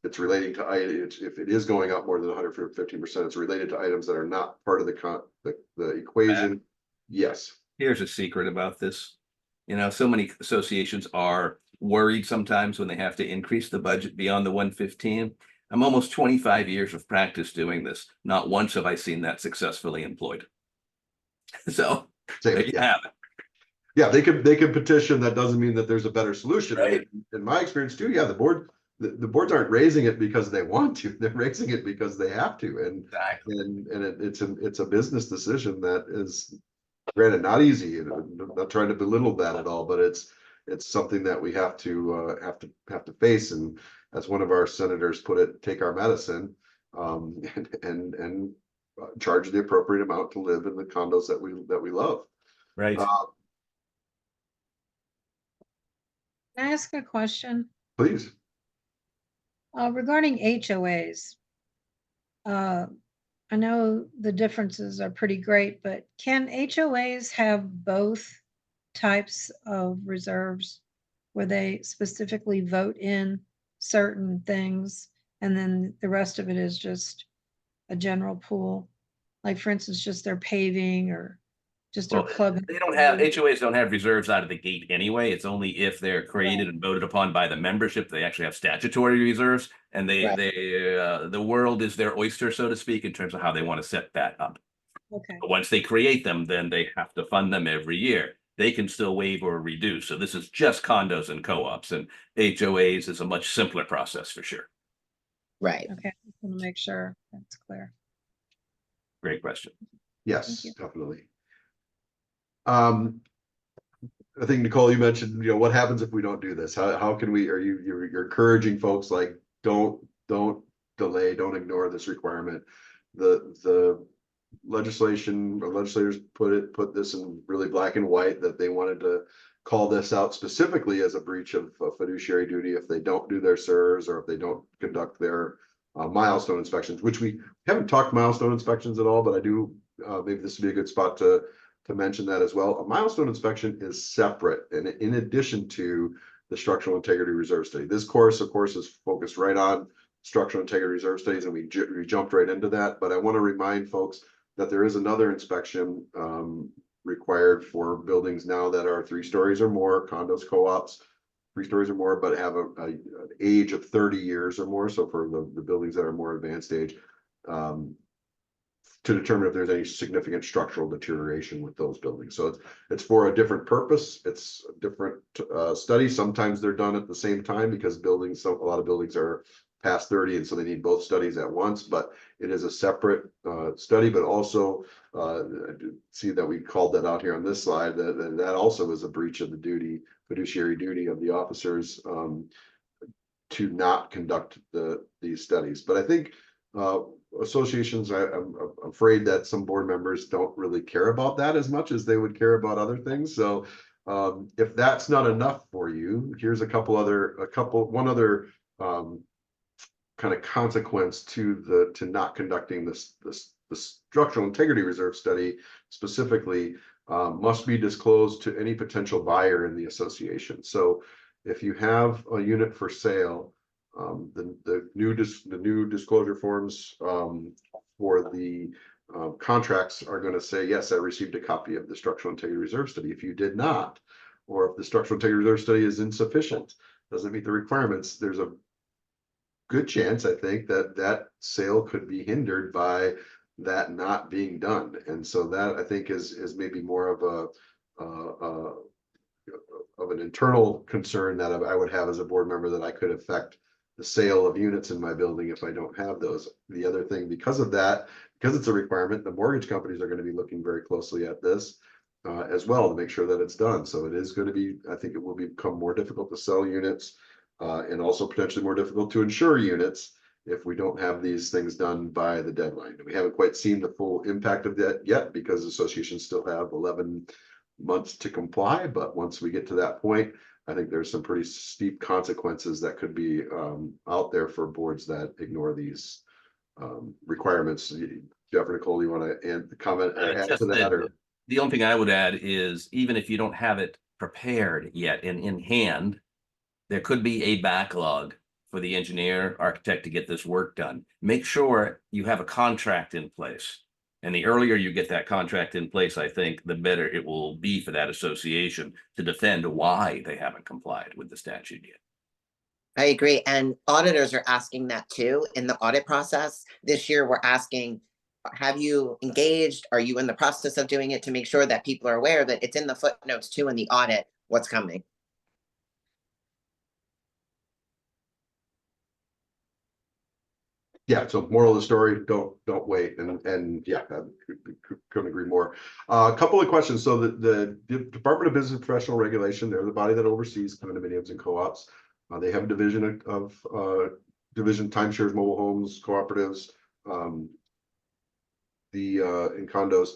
it's relating to items. If it is going up more than 115%, it's related to items that are not part of the equation. Yes. Here's a secret about this. So many associations are worried sometimes when they have to increase the budget beyond the 115. I'm almost 25 years of practice doing this. Not once have I seen that successfully employed. So there you have it. Yeah, they could petition. That doesn't mean that there's a better solution. Right. In my experience too, yeah, the boards aren't raising it because they want to. They're raising it because they have to. And exactly. It's a business decision that is, granted, not easy. I'm not trying to belittle that at all, but it's something that we have to face. And as one of our senators put it, take our medicine, and charge the appropriate amount to live in the condos that we love. Right. Can I ask a question? Please. Regarding HOAs, I know the differences are pretty great, but can HOAs have both types of reserves where they specifically vote in certain things and then the rest of it is just a general pool? Like for instance, just their paving or just their club. They don't have, HOAs don't have reserves out of the gate anyway. It's only if they're created and voted upon by the membership, they actually have statutory reserves, and the world is their oyster, so to speak, in terms of how they want to set that up. Okay. But once they create them, then they have to fund them every year. They can still waive or reduce. So this is just condos and co-ops, and HOAs is a much simpler process for sure. Right. Okay, I just want to make sure that's clear. Great question. Yes, definitely. I think Nicole, you mentioned, what happens if we don't do this? How can we? You're encouraging folks like don't delay, don't ignore this requirement. The legislation or legislators put this in really black and white that they wanted to call this out specifically as a breach of fiduciary duty if they don't do their SIRS or if they don't conduct their milestone inspections, which we haven't talked milestone inspections at all, but I do maybe this would be a good spot to mention that as well. A milestone inspection is separate and in addition to the structural integrity reserve study. This course, of course, is focused right on structural integrity reserve studies, and we jumped right into that. But I want to remind folks that there is another inspection required for buildings now that are 3 stories or more, condos, co-ops, 3 stories or more, but have an age of 30 years or more. So for the buildings that are more advanced age, to determine if there's any significant structural deterioration with those buildings. So it's for a different purpose. It's a different study. Sometimes they're done at the same time because a lot of buildings are past 30, and so they need both studies at once, but it is a separate study. But also I see that we called that out here on this slide, that also is a breach of the fiduciary duty of the officers to not conduct these studies. But I think associations, I'm afraid that some board members don't really care about that as much as they would care about other things. So if that's not enough for you, here's one other kind of consequence to not conducting the structural integrity reserve study specifically. Must be disclosed to any potential buyer in the association. So if you have a unit for sale, the new disclosure forms for the contracts are going to say, yes, I received a copy of the structural integrity reserve study. If you did not, or if the structural integrity reserve study is insufficient, doesn't meet the requirements, there's a good chance, I think, that that sale could be hindered by that not being done. And so that, I think, is maybe more of an internal concern that I would have as a board member, that I could affect the sale of units in my building if I don't have those. The other thing, because of that, because it's a requirement, the mortgage companies are going to be looking very closely at this as well to make sure that it's done. So it is going to be, I think it will become more difficult to sell units and also potentially more difficult to insure units if we don't have these things done by the deadline. We haven't quite seen the full impact of that yet, because associations still have 11 months to comply. But once we get to that point, I think there's some pretty steep consequences that could be out there for boards that ignore these requirements. Jeff or Nicole, you want to comment or add to that? Or the only thing I would add is, even if you don't have it prepared yet in hand, there could be a backlog for the engineer, architect to get this work done. Make sure you have a contract in place. And the earlier you get that contract in place, I think, the better it will be for that association to defend why they haven't complied with the statute yet. I agree. And auditors are asking that too in the audit process. This year, we're asking, have you engaged? Are you in the process of doing it, to make sure that people are aware that it's in the footnotes too in the audit, what's coming. yeah, so moral of the story, don't wait. And yeah, I couldn't agree more. A couple of questions. So the Department of Business and Professional Regulation, they're the body that oversees condominiums and co-ops. They have a division of timeshares, mobile homes, cooperatives, in condos.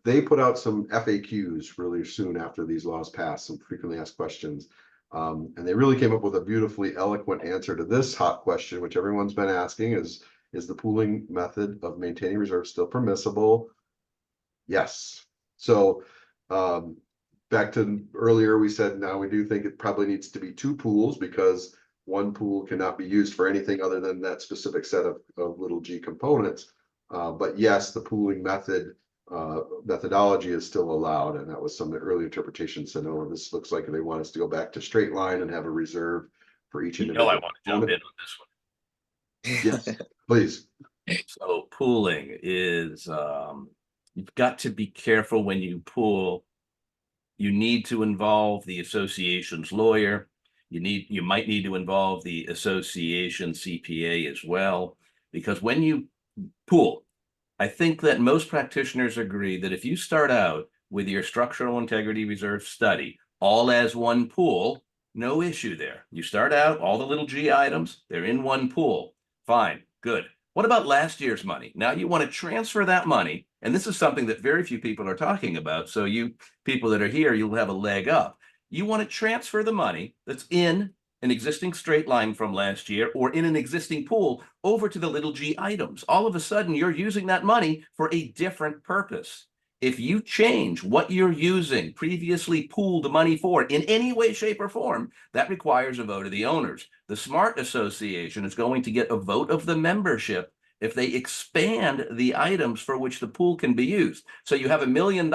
They put out some FAQs really soon after these laws passed, some frequently asked questions. And they really came up with a beautifully eloquent answer to this hot question, which everyone's been asking, is the pooling method of maintaining reserves still permissible? Yes. So back to earlier, we said now we do think it probably needs to be two pools, because one pool cannot be used for anything other than that specific set of little g components. But yes, the pooling methodology is still allowed, and that was some of the early interpretations said, oh, this looks like they want us to go back to straight line and have a reserve for each individual. I want to jump in on this one. Yes, please. So pooling is, you've got to be careful when you pool. You need to involve the association's lawyer. You might need to involve the association CPA as well, because when you pool, I think that most practitioners agree that if you start out with your structural integrity reserve study all as one pool, no issue there. You start out, all the little G items, they're in one pool. Fine, good. What about last year's money? Now you want to transfer that money, and this is something that very few people are talking about. So you people that are here, you'll have a leg up. You want to transfer the money that's in an existing straight line from last year or in an existing pool over to the little g items. All of a sudden, you're using that money for a different purpose. If you change what you're using previously pooled money for in any way, shape, or form, that requires a vote of the owners. The Smart Association is going to get a vote of the membership if they expand the items for which the pool can be used. So you have $1 million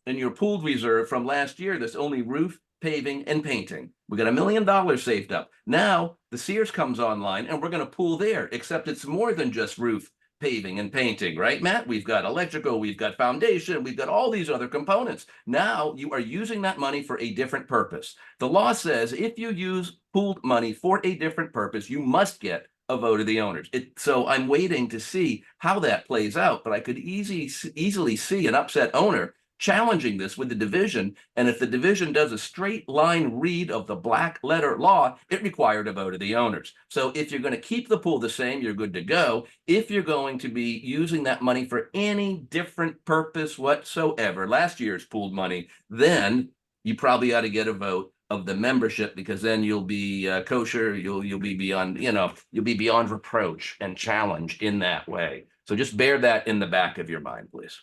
in your pooled reserve from last year that's only roof, paving, and painting. We got $1 million saved up. Now the SIRS comes online and we're going to pool there, except it's more than just roof, paving, and painting, right, Matt? We've got electrical, we've got foundation, we've got all these other components. Now you are using that money for a different purpose. The law says if you use pooled money for a different purpose, you must get a vote of the owners. So I'm waiting to see how that plays out, but I could easily see an upset owner challenging this with the division. And if the division does a straight line read of the black letter law, it required a vote of the owners. So if you're going to keep the pool the same, you're good to go. If you're going to be using that money for any different purpose whatsoever, last year's pooled money, then you probably ought to get a vote of the membership, because then you'll be kosher, you'll be beyond, you'll be beyond reproach and challenge in that way. So just bear that in the back of your mind, please.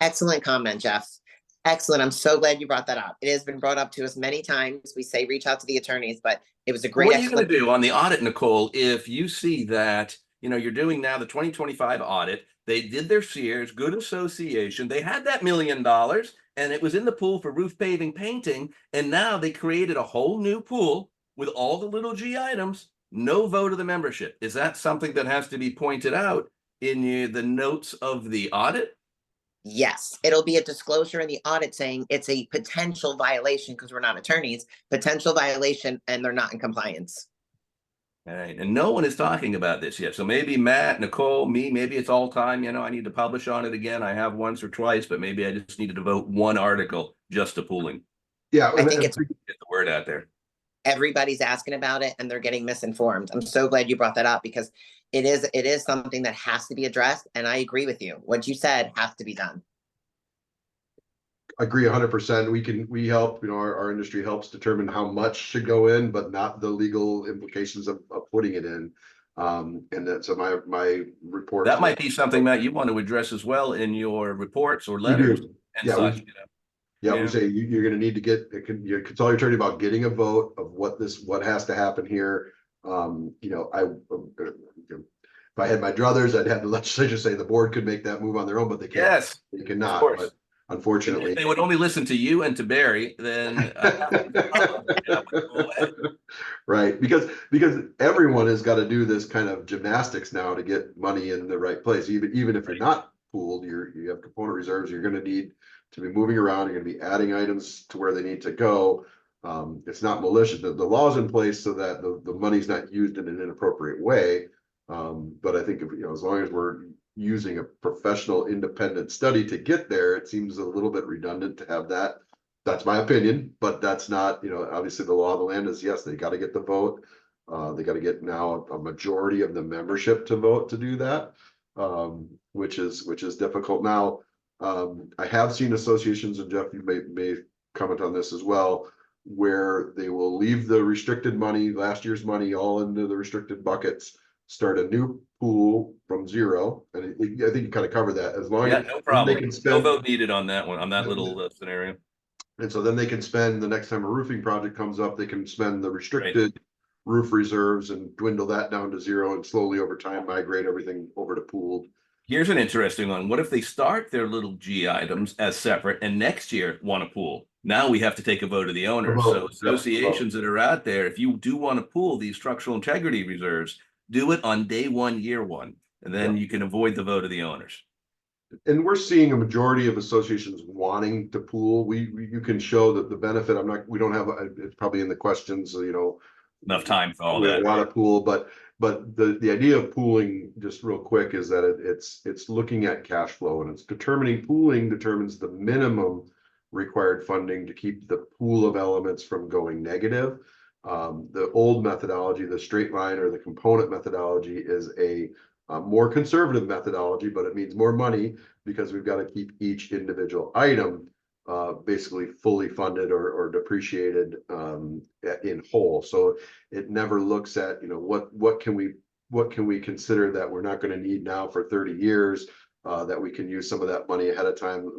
Excellent comment, Jeff. Excellent. I'm so glad you brought that up. It has been brought up to us many times. We say reach out to the attorneys, but it was a great. What are you going to do on the audit, Nicole, if you see that, you're doing now the 2025 audit, They did their SIRS, good association. They had that $1 million and it was in the pool for roof paving, painting. And now they created a whole new pool with all the little G items, no vote of the membership. Is that something that has to be pointed out in the notes of the audit? Yes, it'll be a disclosure in the audit saying it's a potential violation because we're not attorneys, potential violation, and they're not in compliance. All right, and no one is talking about this yet. So maybe Matt, Nicole, me, maybe it's all time. I need to publish on it again. I have once or twice, but maybe I just needed to vote one article just to pooling. Yeah, I think it's Get the word out there. everybody's asking about it and they're getting misinformed. I'm so glad you brought that up because it is something that has to be addressed. And I agree with you. What you said has to be done. I agree 100%. We help, our industry helps determine how much should go in, but not the legal implications of putting it in. And that, so my report. That might be something, Matt, you want to address as well in your reports or letters and Yeah, such. We say you're going to need to get you consult your attorney about getting a vote of what has to happen here. If I had my druthers, I'd have the legislature say the board could make that move on their own, but they can't. Yes, they cannot. But unfortunately, if they would only listen to you and to Barry, then right, because everyone has got to do this kind of gymnastics now to get money in the right place. Even if you're not pooled, you have component reserves. You're going to need to be moving around. You're going to be adding items to where they need to go. It's not malicious. The law's in place so that the money's not used in an inappropriate way. But I think as long as we're using a professional independent study to get there, it seems a little bit redundant to have that. That's my opinion, but that's not, obviously the law of the land is, yes, they got to get the vote. They got to get now a majority of the membership to vote to do that, which is difficult. Now, I have seen associations, and Jeff, you may comment on this as well, where they will leave the restricted money, last year's money, all into the restricted buckets, start a new pool from zero. And I think you kind of covered that. As long as no problem. They can spend, no vote needed on that one, on that little scenario. And so then they can spend, the next time a roofing project comes up, they can spend the restricted roof reserves and dwindle that down to zero and slowly over time migrate everything over to pooled. Here's an interesting one. What if they start their little G items as separate and next year want to pool? Now we have to take a vote of the owners. So associations that are out there, if you do want to pool these structural integrity reserves, do it on day one, year one, and then you can avoid the vote of the owners. And we're seeing a majority of associations wanting to pool. You can show that the benefit. We don't have, it's probably in the questions, enough time for all we that. want to pool, but the idea of pooling, just real quick, is that it's looking at cash flow, and it's determining, pooling determines the minimum required funding to keep the pool of elements from going negative. The old methodology, the straight line or the component methodology, is a more conservative methodology, but it means more money because we've got to keep each individual item basically fully funded or depreciated in whole. So it never looks at, what can we consider that we're not going to need now for 30 years, that we can use some of that money ahead of time.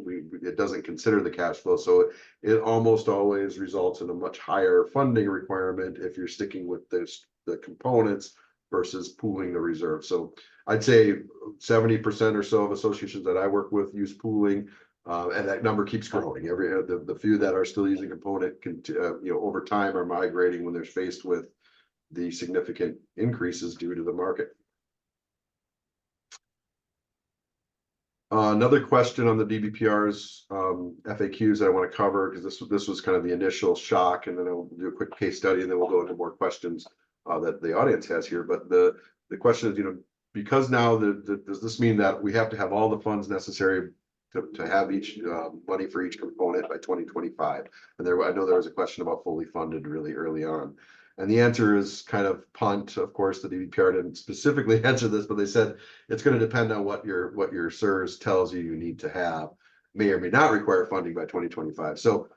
It doesn't consider the cash flow. So it almost always results in a much higher funding requirement if you're sticking with the components versus pooling the reserve. So I'd say 70% or so of associations that I work with use pooling, and that number keeps growing. The few that are still using component over time are migrating when they're faced with the significant increases due to the market. Another question on the DBPR's FAQs that I want to cover, because this was kind of the initial shock, and then I'll do a quick case study, and then we'll go into more questions that the audience has here. But the question is, because now does this mean that we have to have all the funds necessary to have each money for each component by 2025? And I know there was a question about fully funded really early on. And the answer is kind of punt. Of course, the DBPR didn't specifically answer this, but they said it's going to depend on what your SIRS tells you need to have. May or may not require funding by 2025. So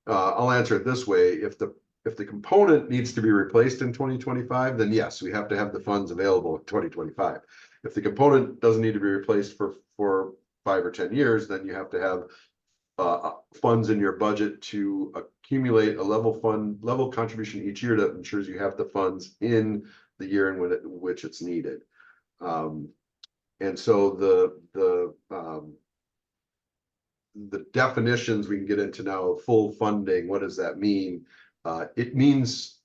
I'll answer it this way: if the component needs to be replaced in 2025, then yes, we have to have the funds available in 2025. If the component doesn't need to be replaced for 5 or 10 years, then you have to have funds in your budget to accumulate a level contribution each year that ensures you have the funds in the year in which it's needed. And so the definitions we can get into now of full funding, what does that mean? It means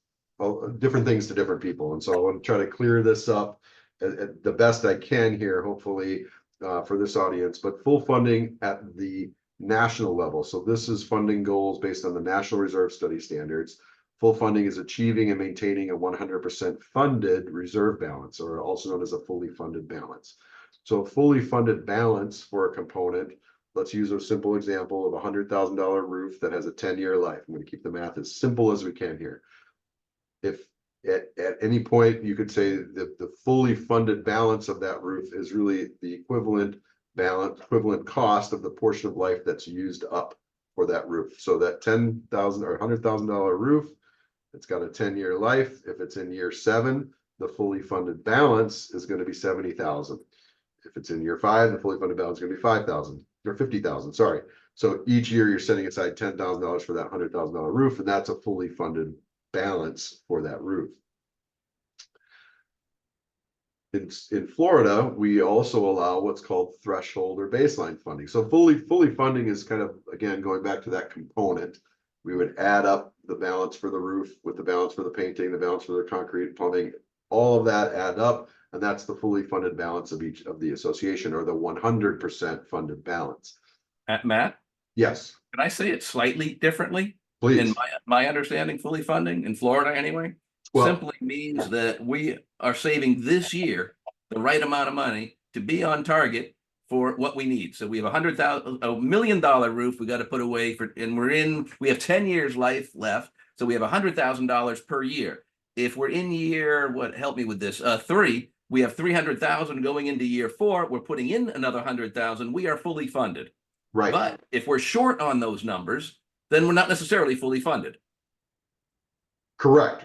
different things to different people. And so I want to try to clear this up at the best I can here, hopefully, for this audience. But full funding at the national level. So this is funding goals based on the National Reserve Study Standards. Full funding is achieving and maintaining a 100% funded reserve balance, or also known as a fully funded balance. So a fully funded balance for a component, let's use a simple example of a $100,000 roof that has a 10-year life. I'm going to keep the math as simple as we can here. If at any point you could say that the fully funded balance of that roof is really the equivalent cost of the portion of life that's used up for that roof. So that $10,000 or $100,000 roof, it's got a 10-year life. If it's in year 7, the fully funded balance is going to be $70,000. If it's in year 5, the fully funded balance is going to be $5,000 or $50,000. Sorry. So each year you're setting aside $10,000 for that $100,000 roof, and that's a fully funded balance for that roof. In Florida, we also allow what's called threshold or baseline funding. So fully funding is kind of, again, going back to that component. We would add up the balance for the roof with the balance for the painting, the balance for the concrete, plumbing, all of that add up, and that's the fully funded balance of each of the association, or the 100% funded balance. Matt? Yes. Can I say it slightly differently? Please. In my understanding, fully funding in Florida anyway, Well, simply means that we are saving this year the right amount of money to be on target for what we need. So we have $100,000 million roof we got to put away for, and we have 10 years life left. So we have $100,000 per year. If we're in year, help me with this, 3, we have 300,000 going into year 4. We're putting in another 100,000. We are fully funded. right. But if we're short on those numbers, then we're not necessarily fully funded. Correct.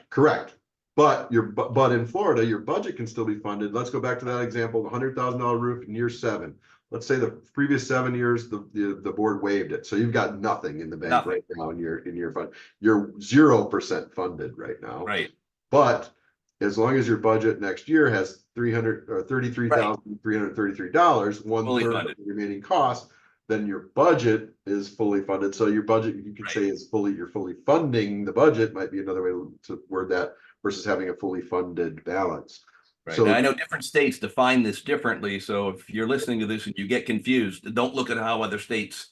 But in Florida, your budget can still be funded. Let's go back to that example, the $100,000 roof in year 7. Let's say the previous 7 years, the board waived it. So you've got nothing in the bank right now in your fund. You're 0% funded right now. Right. But as long as your budget next year has $33,333, one-third of the remaining costs, then your budget is fully funded. So your budget, you could say, is you're fully funding the budget, might be another way to word that, versus having a fully funded balance. Right. So now, I know different states define this differently. So if you're listening to this and you get confused, don't look at how other states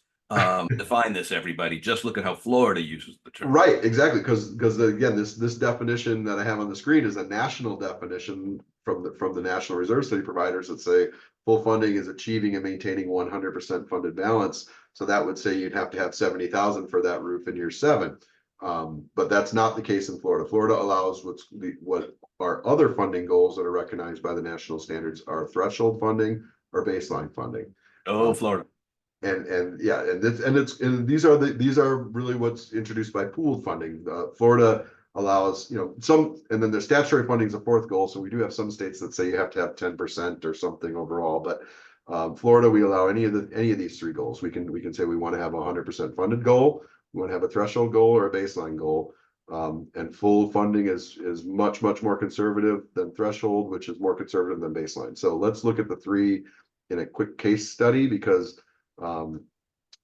define this, everybody. Just look at how Florida uses the term. Right, exactly. Because again, this definition that I have on the screen is a national definition from the National Reserve Study providers that say full funding is achieving and maintaining 100% funded balance. So that would say you'd have to have 70,000 for that roof in year 7. But that's not the case in Florida. Florida allows what are other funding goals that are recognized by the national standards are threshold funding or baseline funding. Oh, Florida. And yeah, these are really what's introduced by pooled funding. Florida allows, some, and then the statutory funding is a 4th goal. So we do have some states that say you have to have 10% or something overall, but Florida, we allow any of these 3 goals. We can say we want to have a 100% funded goal. We want to have a threshold goal or a baseline goal. And full funding is much more conservative than threshold, which is more conservative than baseline. So let's look at the 3 in a quick case study, because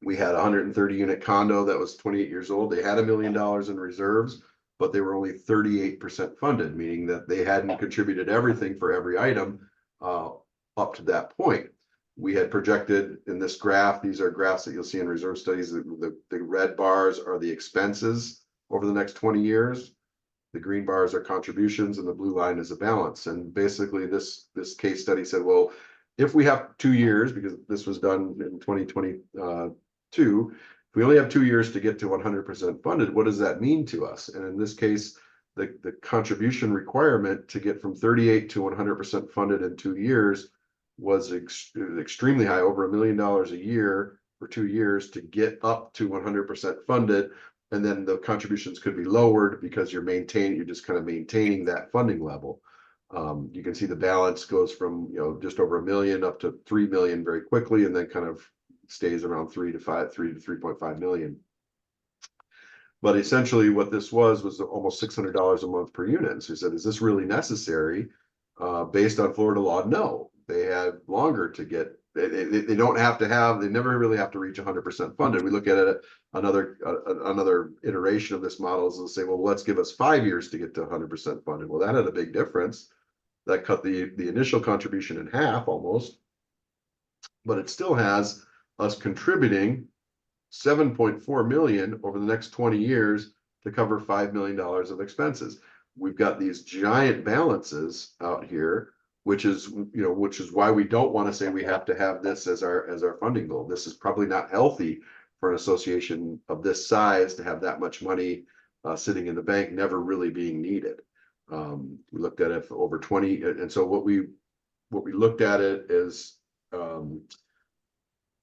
we had a 130 unit condo that was 28 years old. They had $1 million in reserves, but they were only 38% funded, meaning that they hadn't contributed everything for every item up to that point. We had projected in this graph, these are graphs that you'll see in reserve studies, the red bars are the expenses over the next 20 years. The green bars are contributions, and the blue line is a balance. And basically this case study said, well, if we have 2 years, because this was done in 2022, if we only have 2 years to get to 100% funded, what does that mean to us? And in this case, the contribution requirement to get from 38 to 100% funded in 2 years was extremely high, over $1 million a year for 2 years to get up to 100% funded. And then the contributions could be lowered because you're just kind of maintaining that funding level. You can see the balance goes from just over $1 million up to $3 million very quickly, and then kind of stays around 3 to 3.5 million. But essentially what this was almost $600 a month per unit. So he said, is this really necessary? Based on Florida law, no. they had longer to get. They don't have to have. They never really have to reach 100% funded. We look at it another iteration of this model is to say, well, let's give us 5 years to get to 100% funded. Well, that had a big difference. That cut the initial contribution in half almost, but it still has us contributing 7.4 million over the next 20 years to cover $5 million of expenses. We've got these giant balances out here, which is why we don't want to say we have to have this as our funding goal. This is probably not healthy for an association of this size to have that much money sitting in the bank, never really being needed. We looked at it for over 20, and so what we looked at it is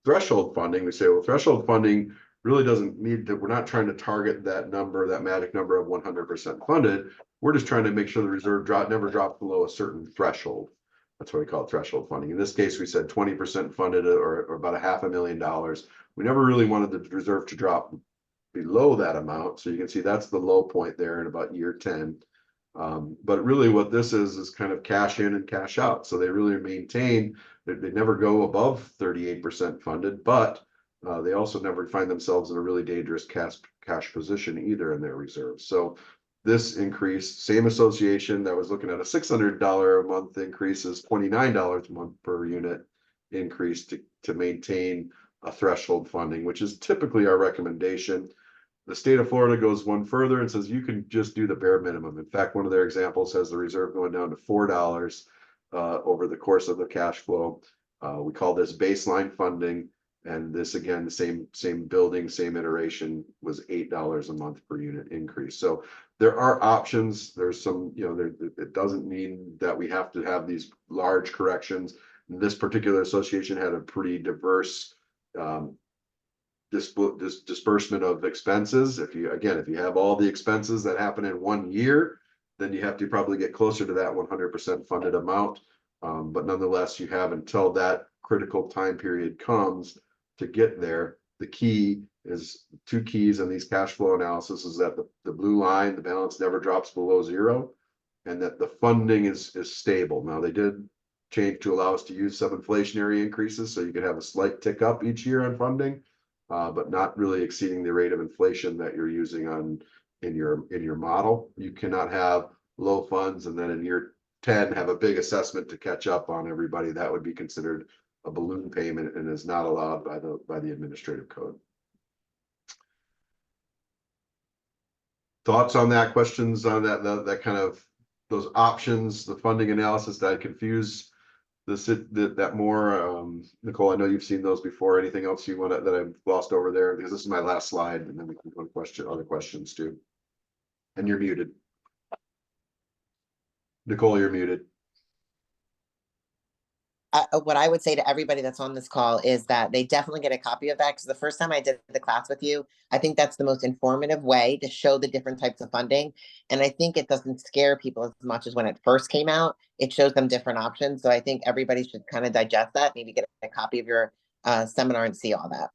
threshold funding. We say, well, threshold funding really doesn't need to. We're not trying to target that number, that magic number of 100% funded. We're just trying to make sure the reserve never drops below a certain threshold. That's what we call threshold funding. In this case, we said 20% funded, or about $500,000. We never really wanted the reserve to drop below that amount. So you can see that's the low point there in about year 10. But really what this is kind of cash in and cash out. So they really maintain that they never go above 38% funded, but they also never find themselves in a really dangerous cash position either in their reserves. So this increase, same association that was looking at a $600 a month increase, is $29 a month per unit increase to maintain a threshold funding, which is typically our recommendation. The state of Florida goes one further and says you can just do the bare minimum. In fact, one of their examples has the reserve going down to $4 over the course of the cash flow. We call this baseline funding, and this again, the same building, same iteration, was $8 a month per unit increase. So there are options. There's some, it doesn't mean that we have to have these large corrections. This particular association had a pretty diverse disbursement of expenses. If you have all the expenses that happen in 1 year, then you have to probably get closer to that 100% funded amount. But nonetheless, you have until that critical time period comes to get there. The key is two keys in these cash flow analysis is that the blue line, the balance never drops below zero, and that the funding is stable. Now they did change to allow us to use some inflationary increases, so you could have a slight tick up each year on funding, but not really exceeding the rate of inflation that you're using in your model. You cannot have low funds and then in year 10 have a big assessment to catch up on everybody. That would be considered a balloon payment and is not allowed by the administrative code. Thoughts on that? Questions on that kind of those options, the funding analysis? That confuse that more? Nicole, I know you've seen those before. Anything else you want that I've glossed over there? Because this is my last slide, and then we can go to other questions too. And you're muted. Nicole, you're muted. What I would say to everybody that's on this call is that they definitely get a copy of that, because the first time I did the class with you, I think that's the most informative way to show the different types of funding. And I think it doesn't scare people as much as when it first came out. It shows them different options. So I think everybody should kind of digest that, maybe get a copy of your seminar and see all that.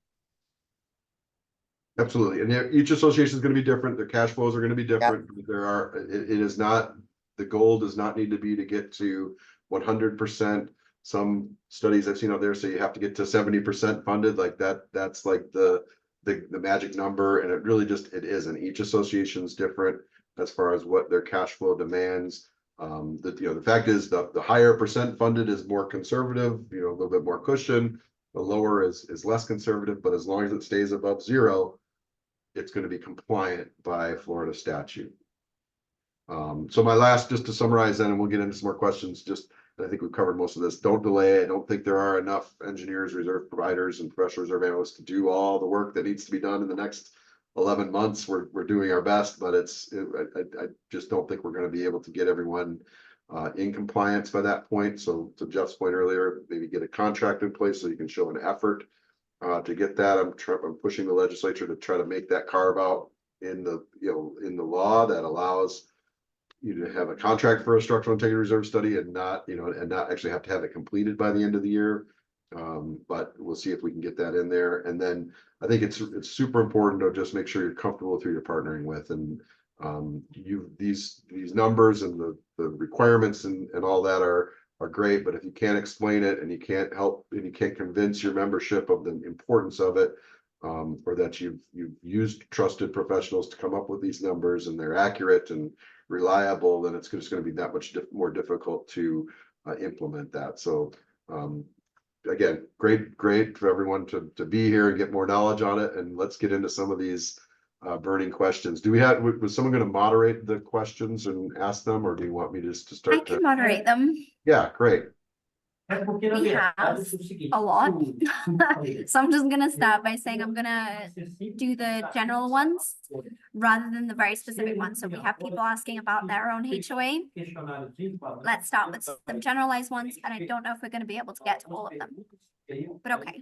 Absolutely. And each association is going to be different. Their cash flows are going to be different. Yep. It is not, the goal does not need to be to get to 100%. Some studies I've seen out there say you have to get to 70% funded, like that's like the magic number, and it really just it isn't. Each association is different as far as what their cash flow demands. The fact is the higher percent funded is more conservative, a little bit more cushion. The lower is less conservative, but as long as it stays above zero, it's going to be compliant by Florida statute. So my last, just to summarize then, and we'll get into some more questions, I think we've covered most of this. Don't delay. I don't think there are enough engineers, reserve providers, and professional reserve analysts to do all the work that needs to be done in the next 11 months. We're doing our best, but I just don't think we're going to be able to get everyone in compliance by that point. So to Jeff's point earlier, maybe get a contract in place so you can show an effort to get that. I'm pushing the legislature to try to make that carve out in the law that allows you to have a contract for a structural integrity reserve study and not actually have to have it completed by the end of the year. But we'll see if we can get that in there. And then I think it's super important to just make sure you're comfortable with who you're partnering with. And these numbers and the requirements and all that are are great, but if you can't explain it and you can't help and you can't convince your membership of the importance of it, or that you've used trusted professionals to come up with these numbers and they're accurate and reliable, then it's just going to be that much more difficult to implement that. So again, great for everyone to be here and get more knowledge on it. And let's get into some of these burning questions. Was someone going to moderate the questions and ask them, or do you want me just to I start? can moderate them. Yeah, great. We have a lot. So I'm just gonna start by saying I'm gonna do the general ones rather than the very specific ones. So we have people asking about their own HOA. Let's start with some generalized ones, and I don't know if we're gonna be able to get to all of them. But okay.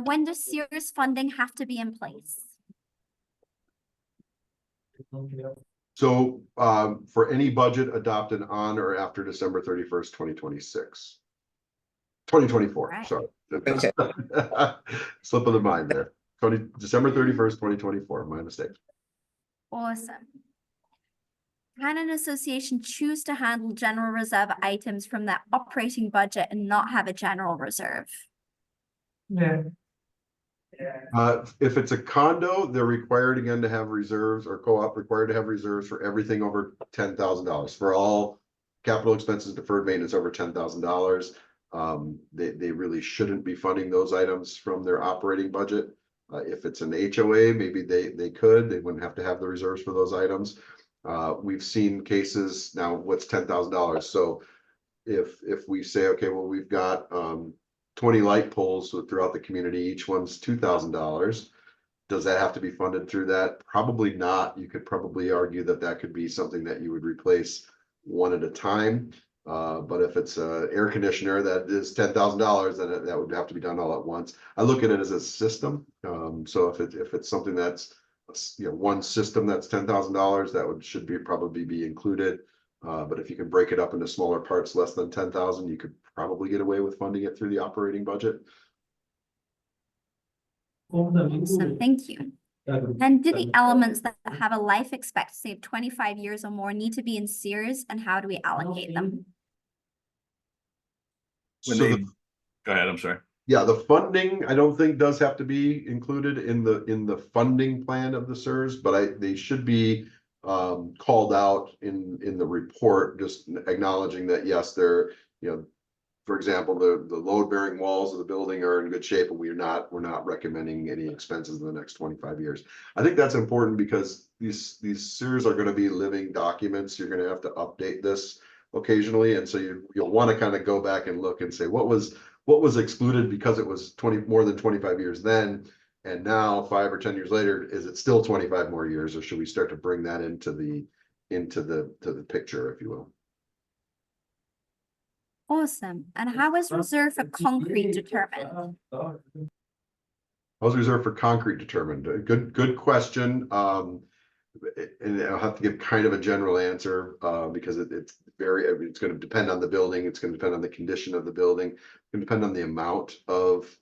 When does SIRS funding have to be in place? So for any budget adopted on or after December 31st, 2026. 2024, Right. sorry. Okay. Slip of the mind there. December 31st, 2024, my mistake. Awesome. Can an association choose to handle general reserve items from their operating budget and not have a general reserve? If it's a condo, they're required again to have reserves, or co-op required to have reserves for everything over $10,000 for all capital expenses, deferred maintenance over $10,000. They really shouldn't be funding those items from their operating budget. If it's an HOA, maybe they wouldn't have to have the reserves for those items. We've seen cases now. What's $10,000? So if we say, okay, well, we've got 20 light poles throughout the community, each one's $2,000. Does that have to be funded through that? Probably not. You could probably argue that could be something that you would replace one at a time. But if it's an air conditioner that is $10,000, then that would have to be done all at once. I look at it as a system. So if it's something that's one system that's $10,000, that should probably be included. But if you can break it up into smaller parts less than 10,000, you could probably get away with funding it through the operating budget. Awesome, thank you. And do the elements that have a life expectancy of 25 years or more need to be in SIRS, and how do we allocate them? Go ahead, I'm sorry. Yeah, the funding, I don't think does have to be included in the funding plan of the SIRS, but they should be called out in the report, just acknowledging that yes, they're, for example, the load bearing walls of the building are in good shape, and we're not recommending any expenses in the next 25 years. I think that's important because these SIRS are going to be living documents. You're going to have to update this occasionally, and so you'll want to kind of go back and look and say what was excluded because it was more than 25 years then, and now 5 or 10 years later, is it still 25 more years, or should we start to bring that into the picture, if you will? Awesome. And how is reserve for concrete determined? How's reserve for concrete determined? Good question. And I'll have to give kind of a general answer because it's going to depend on the building. It's going to depend on the condition of the building. It's going to depend on the amount of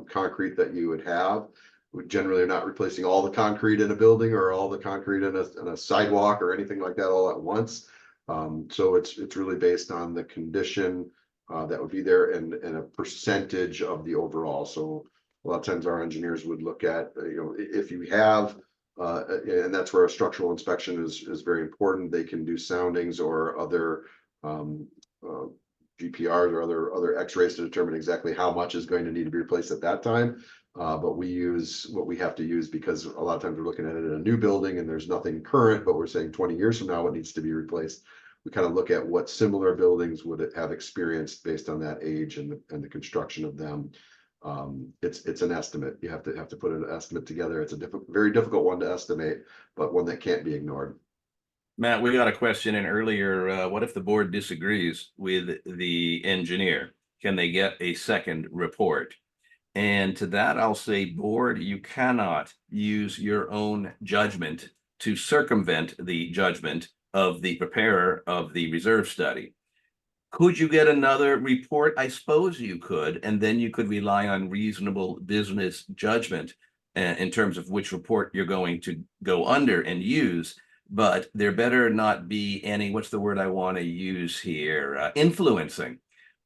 concrete that you would have. We generally are not replacing all the concrete in a building or all the concrete in a sidewalk or anything like that all at once. So it's really based on the condition that would be there and a percentage of the overall. So a lot of times our engineers would look at, if you have, and that's where a structural inspection is very important. They can do soundings or other GPRs or other x-rays to determine exactly how much is going to need to be replaced at that time. But we use what we have to use because a lot of times we're looking at it in a new building and there's nothing current, but we're saying 20 years from now what needs to be replaced. We kind of look at what similar buildings would have experienced based on that age and the construction of them. It's an estimate. You have to put an estimate together. It's a very difficult one to estimate, but one that can't be ignored. Matt, we got a question in earlier. What if the board disagrees with the engineer? Can they get a second report? And to that, I'll say, board, you cannot use your own judgment to circumvent the judgment of the preparer of the reserve study. Could you get another report? I suppose you could, and then you could rely on reasonable business judgment in terms of which report you're going to go under and use. but there better not be any, what's the word I want to use here, influencing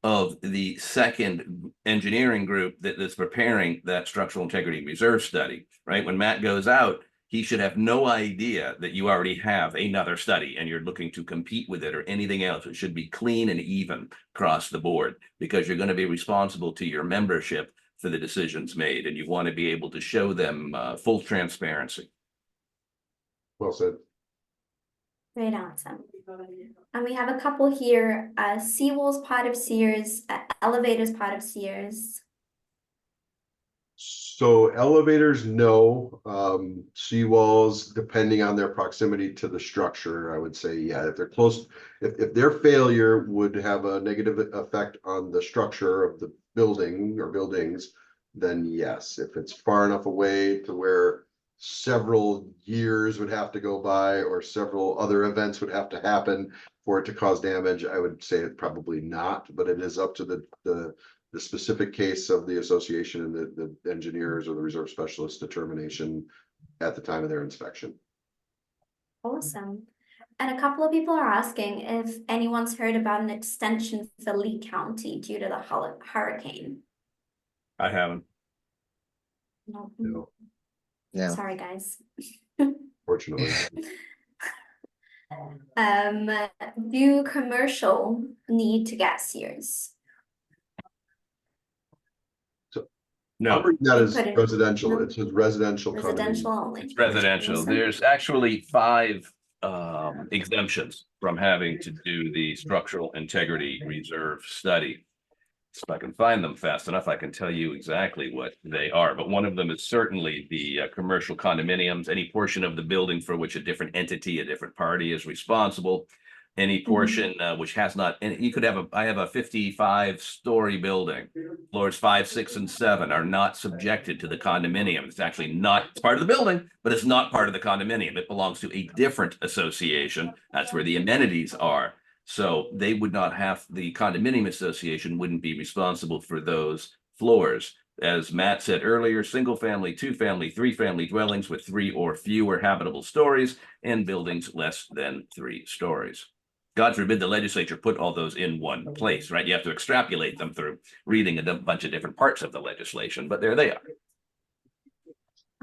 of the second engineering group that's preparing that structural integrity reserve study, right? When Matt goes out, he should have no idea that you already have another study and you're looking to compete with it or anything else. It should be clean and even across the board, because you're going to be responsible to your membership for the decisions made, and you want to be able to show them full transparency. Well said. Great answer. And we have a couple here. Seawall's part of SIRS, elevators part of SIRS. So elevators, no. Seawalls, depending on their proximity to the structure, I would say, yeah, if they're close, if their failure would have a negative effect on the structure of the building or buildings, then yes. If it's far enough away to where several years would have to go by or several other events would have to happen for it to cause damage, I would say it probably not, but it is up to the specific case of the association and the engineers or the reserve specialist determination at the time of their inspection. Awesome. And a couple of people are asking if anyone's heard about an extension for Lee County due to the hurricane. I haven't. No. No, Yeah. Sorry, guys. fortunately. Do commercial need to get SIRS? No, I'll bring that as Put it- residential. no. It says residential Residential condominium. only. it's residential. Awesome. There's actually 5 exemptions from having to do the structural integrity reserve study. If I can find them fast enough, I can tell you exactly what they are. But one of them is certainly the commercial condominiums, any portion of the building for which a different entity, a different party is responsible. Any portion which has not, and you could have I have a 55-story building. Floors 5, 6, and 7 are not subjected to the condominium. It's actually not, it's part of the building, but it's not part of the condominium. It belongs to a different association. That's where the amenities are. So they would not have, the condominium association wouldn't be responsible for those floors. As Matt said earlier, single family, 2-family, 3-family dwellings with 3 or fewer habitable stories and buildings less than 3 stories. God forbid the legislature put all those in one place, right? You have to extrapolate them through reading a bunch of different parts of the legislation, but there they are.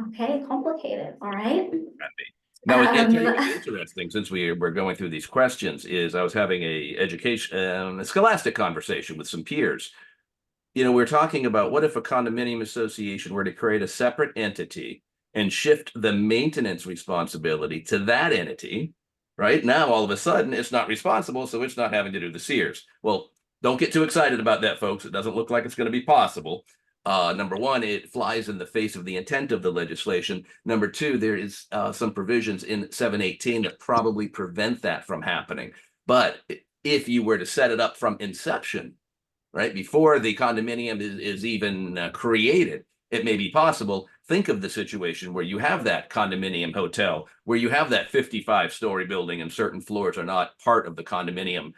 Okay, complicated. All right. Now, it's interesting, since we're going through these questions, is I was having a scholastic conversation with some peers. You know, we're talking about what if a condominium association were to create a separate entity and shift the maintenance responsibility to that entity, right? Now, all of a sudden, it's not responsible, so it's not having to do the SIRS. Well, don't get too excited about that, folks. It doesn't look like it's going to be possible. Number one, it flies in the face of the intent of the legislation. Number two, there is some provisions in 718 that probably prevent that from happening. But if you were to set it up from inception, right, before the condominium is even created, it may be possible. Think of the situation where you have that condominium hotel, where you have that 55-story building and certain floors are not part of the condominium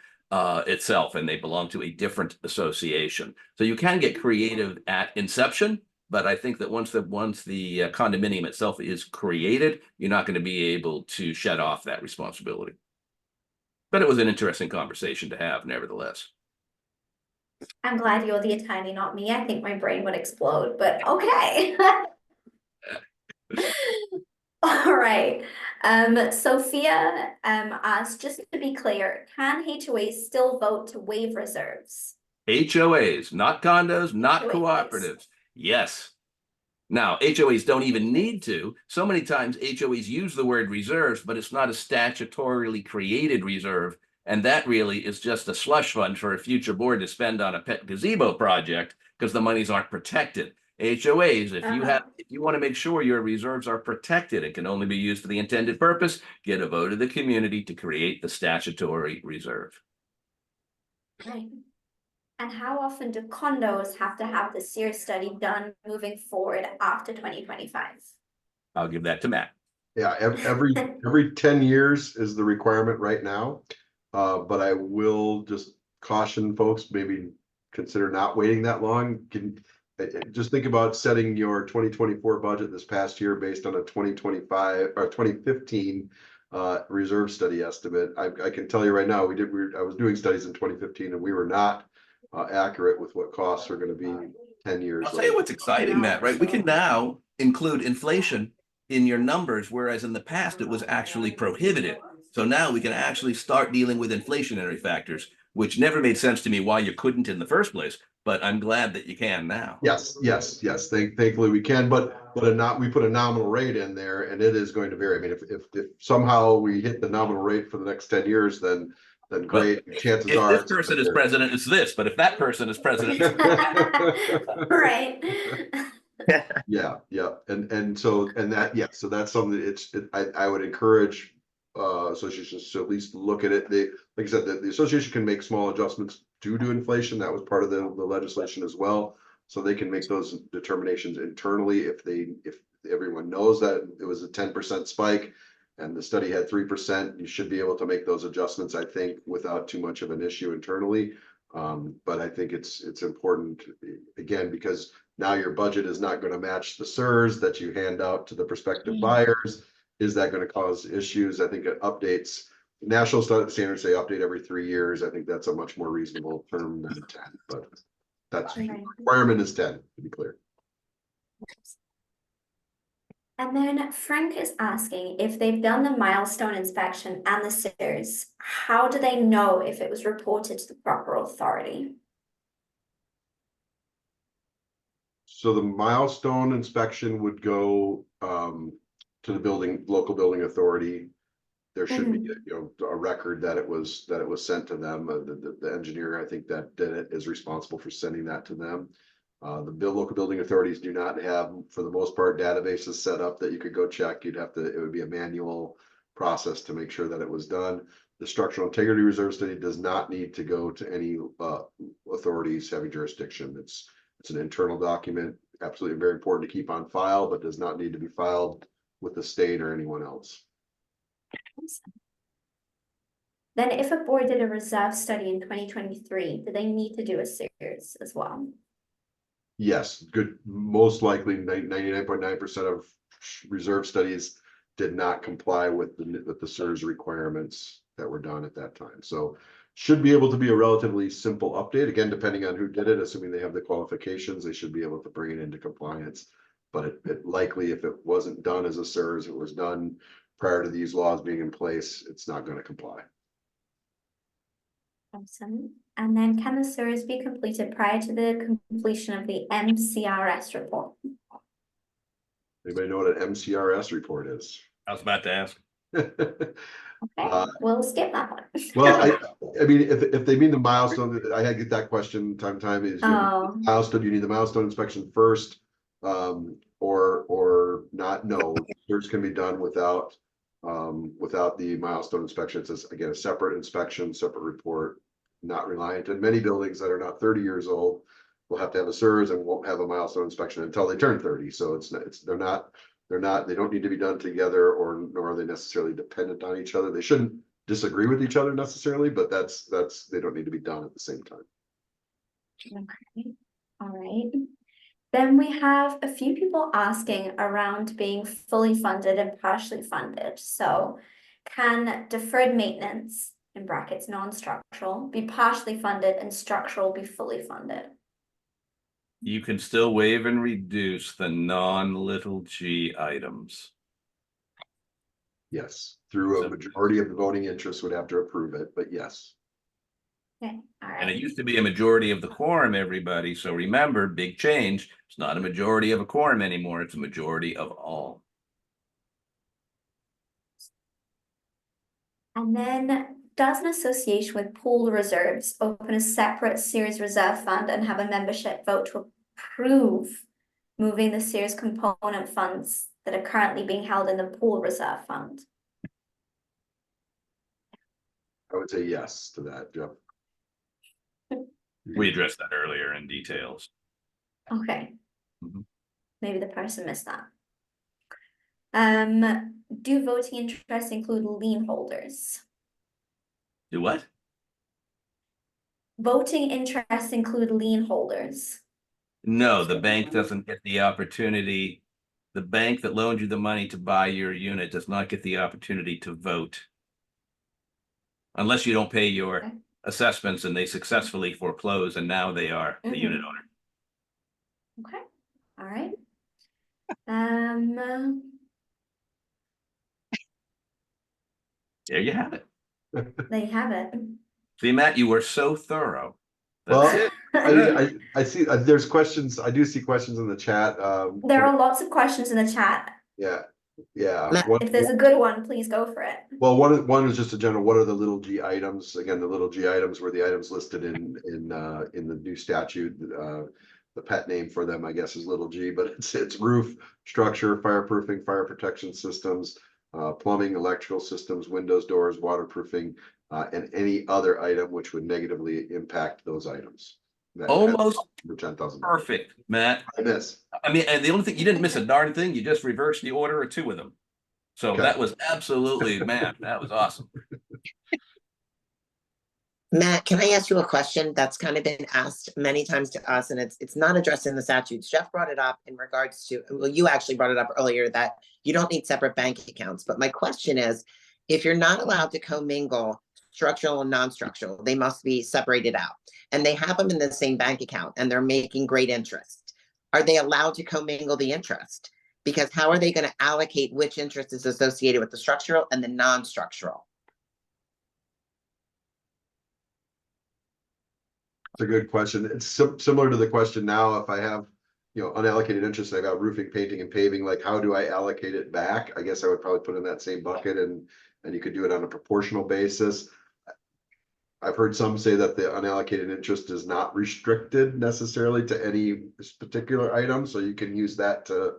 itself, and they belong to a different association. So you can get creative at inception, but I think that once the condominium itself is created, you're not going to be able to shed off that responsibility. But it was an interesting conversation to have, nevertheless. I'm glad you're the attorney, not me. I think my brain would explode, but okay. All right. Sophia asked, just to be clear, can HOAs still vote to waive reserves? HOAs, not condos, not HOAs. cooperatives. Yes. Now, HOAs don't even need to. So many times HOAs use the word reserves, but it's not a statutorily created reserve. And that really is just a slush fund for a future board to spend on a pet gazebo project because the monies aren't protected. HOAs, if you want to make sure your reserves are protected and can only be used for the intended purpose, get a vote of the community to create the statutory reserve. Right. And how often do condos have to have the SIRS study done moving forward after 2025? I'll give that to Matt. Yeah, every 10 years is the requirement right now. But I will just caution folks, maybe consider not waiting that long. Just think about setting your 2024 budget this past year based on a 2025 or 2015 reserve study estimate. I can tell you right now, I was doing studies in 2015 and we were not accurate with what costs are going to be 10 years I'll tell you what's exciting, Matt, right? We can now include inflation in your numbers, whereas in the past it was actually prohibited. So now we can actually start dealing with inflationary factors, which never made sense to me why you couldn't in the first place, but I'm glad that you can now. Yes. Thankfully we can, but we put a nominal rate in there, and it is going to vary. I mean, if somehow we hit the nominal rate for the next 10 years, then great. Chances If are this person is president, it's this, but if that person is president, Right. Yeah, so that's something that I would encourage associations to at least look at it. Like I said, the association can make small adjustments due to inflation. That was part of the legislation as well. So they can make those determinations internally if everyone knows that it was a 10% spike and the study had 3%, you should be able to make those adjustments, I think, without too much of an issue internally. But I think it's important, again, because now your budget is not going to match the SIRS that you hand out to the prospective buyers. Is that going to cause issues? I think it updates. National standards say update every 3 years. I think that's a much more reasonable term than 10, but that's requirement is 10, to be clear. And then Frank is asking if they've done the milestone inspection and the SIRS, how do they know if it was reported to the proper authority? So the milestone inspection would go to the local building authority. There should be a record that it was sent to them. The engineer, I think, that did it is responsible for sending that to them. The local building authorities do not have, for the most part, databases set up that you could go check. It would be a manual process to make sure that it was done. The structural integrity reserve study does not need to go to any authorities having jurisdiction. It's an internal document, absolutely very important to keep on file, but does not need to be filed with the state or anyone else. Then if a board did a reserve study in 2023, do they need to do a SIRS as well? Yes, good. Most likely 99.9% of reserve studies did not comply with the SIRS requirements that were done at that time. So should be able to be a relatively simple update. Again, depending on who did it, assuming they have the qualifications, they should be able to bring it into compliance. But it likely, if it wasn't done as a SIRS, it was done prior to these laws being in place, it's not going to comply. Awesome. And then can the SIRS be completed prior to the completion of the MCRS report? Anybody know what an MCRS report is? I was about to ask. Okay, we'll skip that one. Well, I mean, if they mean the milestone, I get that question time to time. Is milestone? You need the milestone inspection first, or not? No, search can be done without the milestone inspection. It's just, again, a separate inspection, separate report, not reliant. And many buildings that are not 30 years old will have to have a SIRS and won't have a milestone inspection until they turn 30. So they don't need to be done together, nor are they necessarily dependent on each other. They shouldn't disagree with each other necessarily, but they don't need to be done at the same time. Okay, all right. Then we have a few people asking around being fully funded and partially funded. So can deferred maintenance, in brackets non-structural, be partially funded and structural be fully funded? You can still waive and reduce the non-little g items. Yes, through a majority of the voting interests would have to approve it, but yes. Okay, all right. And it used to be a majority of the quorum, everybody. So remember, big change. It's not a majority of a quorum anymore. It's a majority of all. And then does an association with pooled reserves open a separate SIRS reserve fund and have a membership vote to approve moving the SIRS component funds that are currently being held in the pool reserve fund? I would say yes to that, Jeff. We addressed that earlier in details. Okay. Mhm. Maybe the person missed that. Do voting interests include lien holders? Do what? Voting interests include lien holders. No, the bank doesn't get the opportunity the bank that loaned you the money to buy your unit does not get the opportunity to vote unless you don't pay your Okay. assessments and they successfully foreclose and now they are the unit owner. Okay, all right. Um, There you have it. there you have it. See, Matt, you were so thorough. Well, That's it. I see, there's questions, I do see questions in the chat. There are lots of questions in the chat. Yeah, yeah. Matt, One- If there's a good one, please go for it. Well, one is just a general, what are the little G items? Again, the little G items were the items listed in the new statute. The pet name for them, I guess, is little G, but it's roof, structure, fireproofing, fire protection systems, plumbing, electrical systems, windows, doors, waterproofing, and any other item which would negatively impact those items. Almost For $10,000. perfect, Matt. I miss. I mean, and the only thing, you didn't miss a darn thing. You just reversed the order of two of them. So Okay. that was absolutely, man, that was awesome. Matt, can I ask you a question that's kind of been asked many times to us, and it's not addressed in the statutes? Jeff brought it up in regards to, well, you actually brought it up earlier that you don't need separate bank accounts. But my question is, if you're not allowed to commingle structural and non-structural, they must be separated out. And they have them in the same bank account and they're making great interest. Are they allowed to commingle the interest? Because how are they going to allocate which interest is associated with the structural and the non-structural? It's a good question. It's similar to the question now, if I have, unallocated interest, I got roofing, painting and paving, like how do I allocate it back? I guess I would probably put in that same bucket and you could do it on a proportional basis. I've heard some say that the unallocated interest is not restricted necessarily to any particular item, so you can use that to.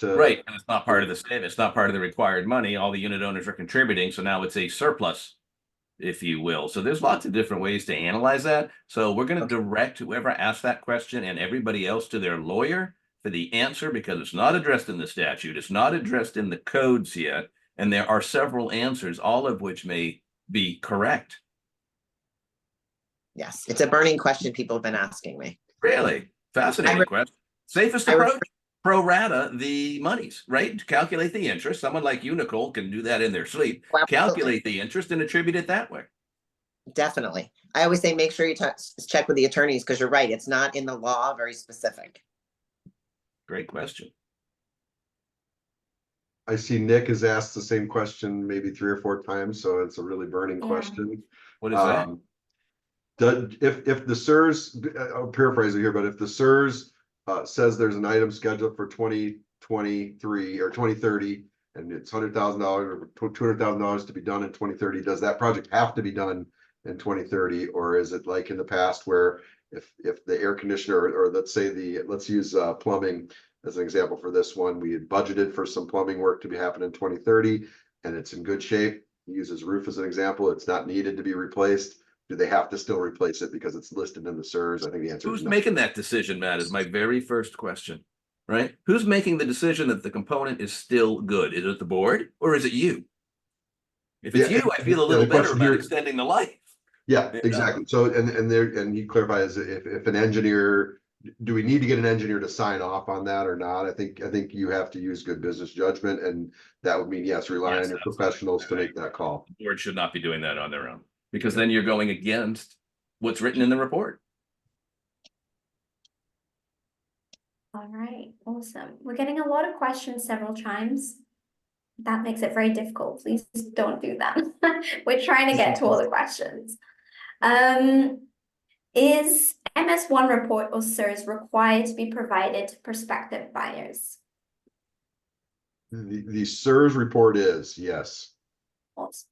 Right, and it's not part of the state, it's not part of the required money. All the unit owners are contributing, so now it's a surplus, if you will. So there's lots of different ways to analyze that. So we're going to direct whoever asked that question and everybody else to their lawyer for the answer, because it's not addressed in the statute, it's not addressed in the codes yet, and there are several answers, all of which may be correct. Yes, it's a burning question people have been asking me. Really fascinating question. Safest approach: pro rata the monies, right? To calculate the interest. Someone like you, Nicole, can do that in their sleep. Well, calculate the interest and attribute it that way. Definitely. I always say make sure you check with the attorneys, because you're right, it's not in the law, very specific. Great question. I see Nick has asked the same question maybe 3 or 4 times, so it's a really burning question. What is that? If the SIRS, I'll paraphrase it here, but if the SIRS says there's an item scheduled for 2023 or 2030, and it's $100,000 or $200,000 to be done in 2030, does that project have to be done in 2030, or is it like in the past where if the air conditioner or let's use plumbing as an example for this one, we had budgeted for some plumbing work to be happening in 2030 and it's in good shape. He uses roof as an example, it's not needed to be replaced. Do they have to still replace it because it's listed in the SIRS? I think the answer is no. Who's making that decision, Matt, is my very first question, right? Who's making the decision that the component is still good? Is it the board or is it you? If it's you, I feel a little better about extending the life. Yeah, exactly. So, and he clarifies if an engineer, do we need to get an engineer to sign off on that or not? I think you have to use good business judgment, and that would mean, yes, rely on your professionals to make that call. The board should not be doing that on their own, because then you're going against what's written in the report. All right, awesome. We're getting a lot of questions several times. That makes it very difficult. Please don't do that. We're trying to get to all the questions. Is MS1 report or SIRS required to be provided to prospective buyers? The SIRS report is, yes. Awesome.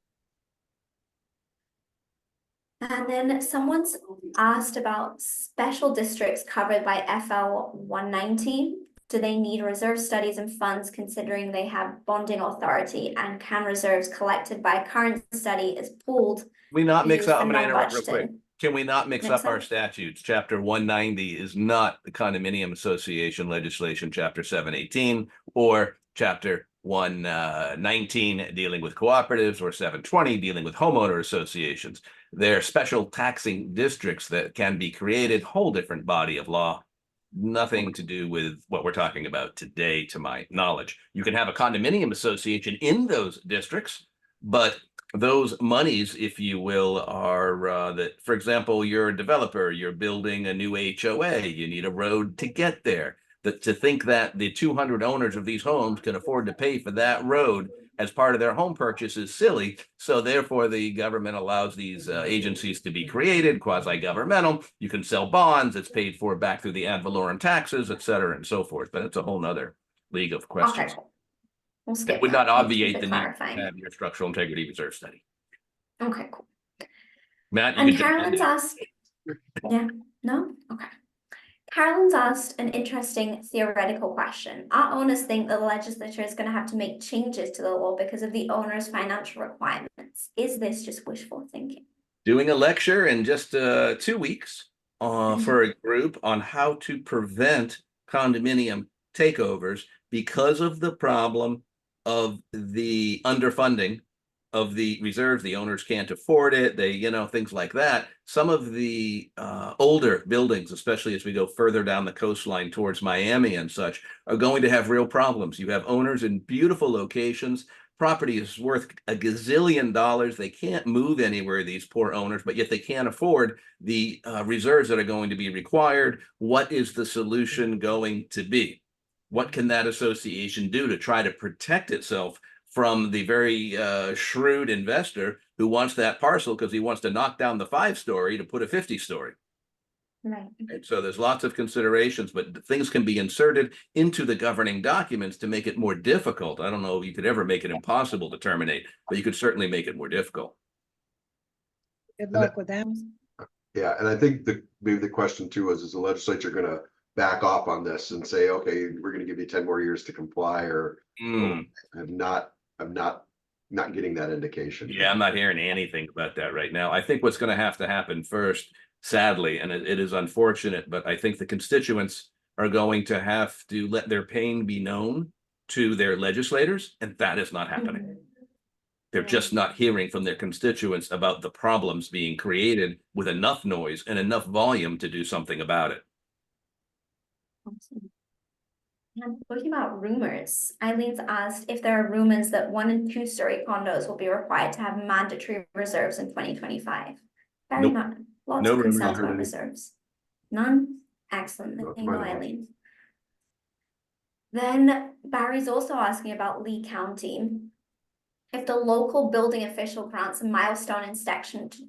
And then someone's asked about special districts covered by FL 119. Do they need reserve studies and funds considering they have bonding authority, and can reserves collected by a current study is pooled? We not mix up, I'm for gonna interrupt real quick. non-budgeted? Can we not mix Mix up our up? statutes? Chapter 190 is not the condominium association legislation, chapter 718, or chapter 119 dealing with cooperatives, or 720 dealing with homeowner associations. They're special taxing districts that can be created, whole different body of law. nothing to do with what we're talking about today, to my knowledge. You can have a condominium association in those districts, but those monies, if you will, are that, for example, you're a developer, you're building a new HOA, you need a road to get there. That to think that the 200 owners of these homes can afford to pay for that road as part of their home purchase is silly. So therefore, the government allows these agencies to be created, quasi-governmental. You can sell bonds. It's paid for back through the ad valorem taxes, et cetera, and so forth. But it's a whole nother league of questions. Okay, cool. We'll skip It would that. not Thank you obviate for the need to clarifying. have your structural integrity reserve study. Okay, cool. Matt, you And can Carolyn's asked, yeah, no? Okay. Carolyn's asked an interesting theoretical question. Our owners think that the legislature is going to have to make changes to the law because of the owner's financial requirements. Is this just wishful thinking? doing a lecture in just 2 weeks for a group on how to prevent condominium takeovers because of the problem of the underfunding of the reserves. The owners can't afford it. They, things like that. Some of the older buildings, especially as we go further down the coastline towards Miami and such, are going to have real problems. You have owners in beautiful locations. Property is worth a gazillion dollars. They can't move anywhere, these poor owners, but yet they can't afford the reserves that are going to be required. What is the solution going to be? What can that association do to try to protect itself from the very shrewd investor who wants that parcel because he wants to knock down the 5-story to put a 50-story? Right. And so there's lots of considerations, but things can be inserted into the governing documents to make it more difficult. I don't know if you could ever make it impossible to terminate, but you could certainly make it more difficult. Good luck with that. Yeah, and I think maybe the question too is the legislature going to back off on this and say, okay, we're going to give you 10 more years to comply, or I'm not getting that indication. Yeah, I'm not hearing anything about that right now. I think what's going to happen first, sadly, and it is unfortunate, but I think the constituents are going to have to let their pain be known to their legislators, and that is not happening. They're just not hearing from their constituents about the problems being created with enough noise and enough volume to do something about it. Awesome. And talking about rumors, Eileen's asked if there are rumors that 1- and 2-story condos will be required to have mandatory reserves in 2025. Very Nope. much. Lots No of rumors. concerns about reserves. None? Excellent. Not to Thank you, my knowledge. Eileen. Then Barry's also asking about Lee County. If the local building official grants a milestone extension, to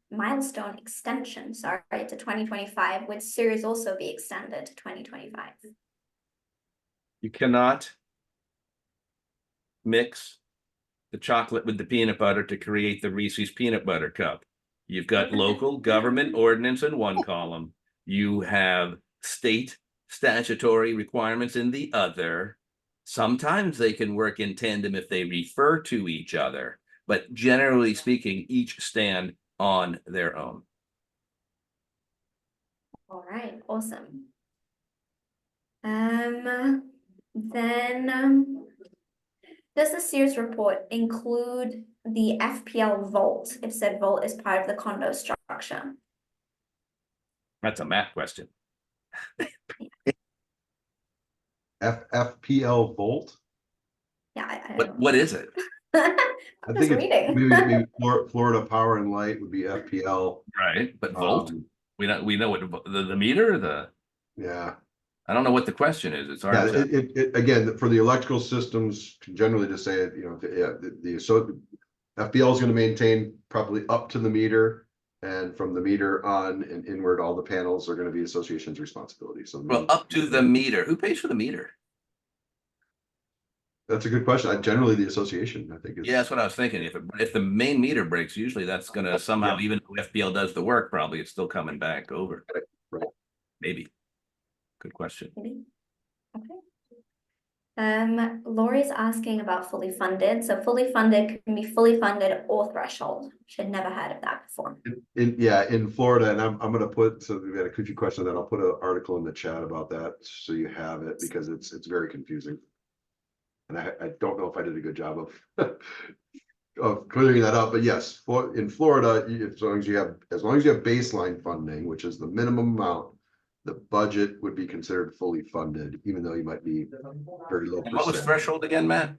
2025, would SIRS also be extended to 2025? You cannot mix the chocolate with the peanut butter to create the Reese's peanut butter cup. You've got local government ordinance in one column. You have state statutory requirements in the other. Sometimes they can work in tandem if they refer to each other, but generally speaking, each stand on their own. All right, awesome. Then does the SIRS report include the FPL vault if said vault is part of the condo structure? That's a math question. FPL Volt. Yeah, I But what is it? I'm I just think it's reading. maybe Florida Power and Light would be FPL. Right, but volt? We know what the meter, Yeah. I don't know what the question is. It's Yeah, hard to. it again, for the electrical systems, generally to say it, so FPL is going to maintain probably up to the meter, and from the meter on and inward, all the panels are going to be association's responsibility. So Well, up to the meter. Who pays for the meter? that's a good question. Generally, the association, I think. Yeah, that's what I was thinking. If the main meter breaks, usually that's going to somehow, even though FPL does the work, probably it's still coming back over. Right. Maybe. Good question. Okay. Lori's asking about fully funded. So fully funded can be fully funded or threshold. Should never heard of that before. In Florida, and I'm going to put, so we had a few questions that I'll put an article in the chat about that, so you have it, because it's very confusing. And I don't know if I did a good job of of clearing that up, but yes, in Florida, as long as you have baseline funding, which is the minimum amount, the budget would be considered fully funded, even though you might be very low And what was percent. threshold again, Matt?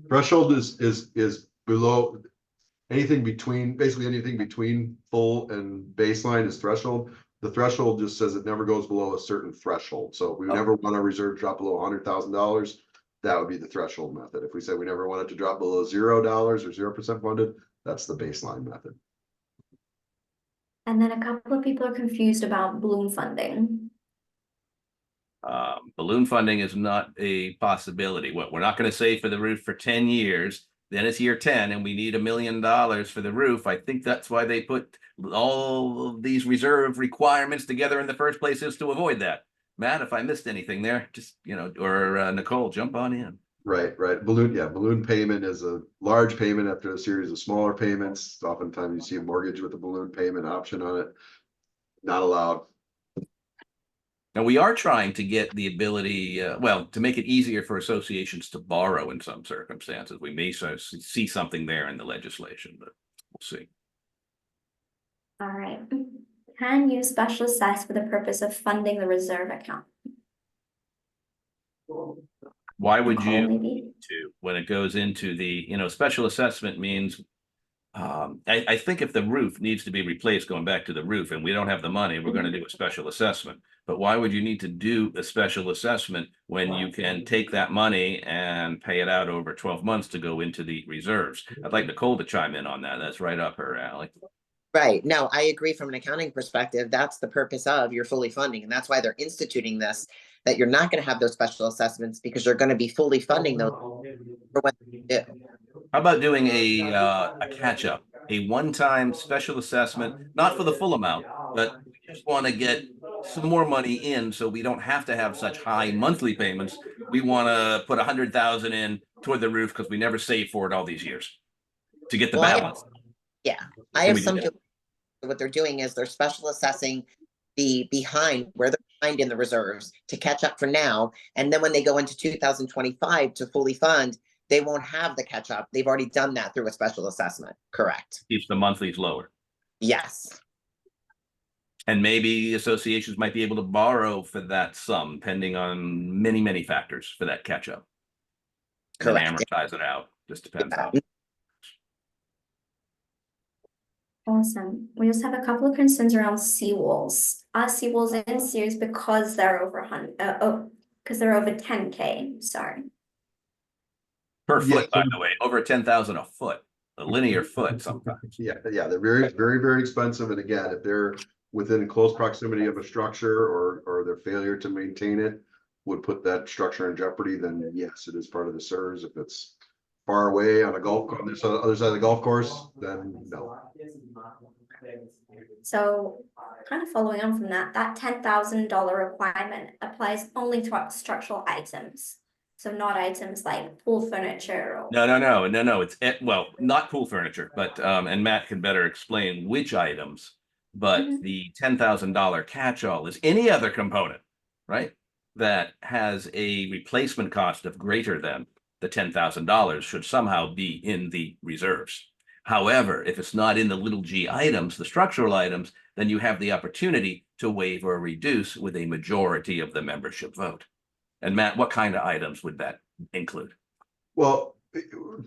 Threshold is below anything between, basically anything between full and baseline is threshold. The threshold just says it never goes below a certain threshold. So if we never want our reserve to drop below $100,000, that would be the threshold method. If we said we never want it to drop below $0 or 0% funded, that's the baseline method. And then a couple of people are confused about balloon funding. Balloon funding is not a possibility. What we're not going to say for the roof for 10 years, then it's year 10 and we need $1 million for the roof. I think that's why they put all of these reserve requirements together in the first place, is to avoid that. Matt, if I missed anything there, just, or Nicole, jump on in. Right. Balloon payment is a large payment after a series of smaller payments. Oftentimes you see a mortgage with a balloon payment option on it. Not allowed. Now, we are trying to get the ability, to make it easier for associations to borrow in some circumstances. We may see something there in the legislation, but we'll see. All right. Can you special assess for the purpose of funding the reserve account? Why would Nicole, you maybe? when it goes into the, special assessment means, I think if the roof needs to be replaced, going back to the roof, and we don't have the money, we're going to do a special assessment. But why would you need to do a special assessment when you can take that money and pay it out over 12 months to go into the reserves? I'd like Nicole to chime in on that. That's right up her alley. Right. No, I agree from an accounting perspective. That's the purpose of your fully funding. And that's why they're instituting this, that you're not going to have those special assessments because you're going to be fully funding those for what you do. How about doing a catch up, a one-time special assessment, not for the full amount, but we just want to get some more money in so we don't have to have such high monthly payments. We want to put 100,000 in toward the roof because we never saved for it all these years to get the balance. I have some, what they're doing is they're special assessing the where they're behind in the reserves to catch up for now. And then when they go into 2025 to fully fund, they won't have the catch up. They've already done that through a special assessment. Correct. Keeps the monthlies lower. Yes. And maybe associations might be able to borrow for that sum, depending on many, many factors for that catch up. Correct. And amortize it out. Just depends how. Awesome. We just have a couple of concerns around seawalls. Are seawalls in SIRS because they're over 100? Because they're over 10K. Sorry. Per foot, by the way, over 10,000 a foot, a linear foot sometimes. Yeah, they're very, very, very expensive. And again, if they're within close proximity of a structure or their failure to maintain it would put that structure in jeopardy, then yes, it is part of the SIRS. If it's far away on a on this other side of the golf course, then no. So kind of following on from that $10,000 requirement applies only to structural items. So not items like pool furniture or... No. It's, not pool furniture, but, and Matt can better explain which items, but the $10,000 catch-all is any other component, right? That has a replacement cost of greater than the $10,000 should somehow be in the reserves. However, if it's not in the little g items, the structural items, then you have the opportunity to waive or reduce with a majority of the membership vote. And Matt, what kind of items would that include? Well,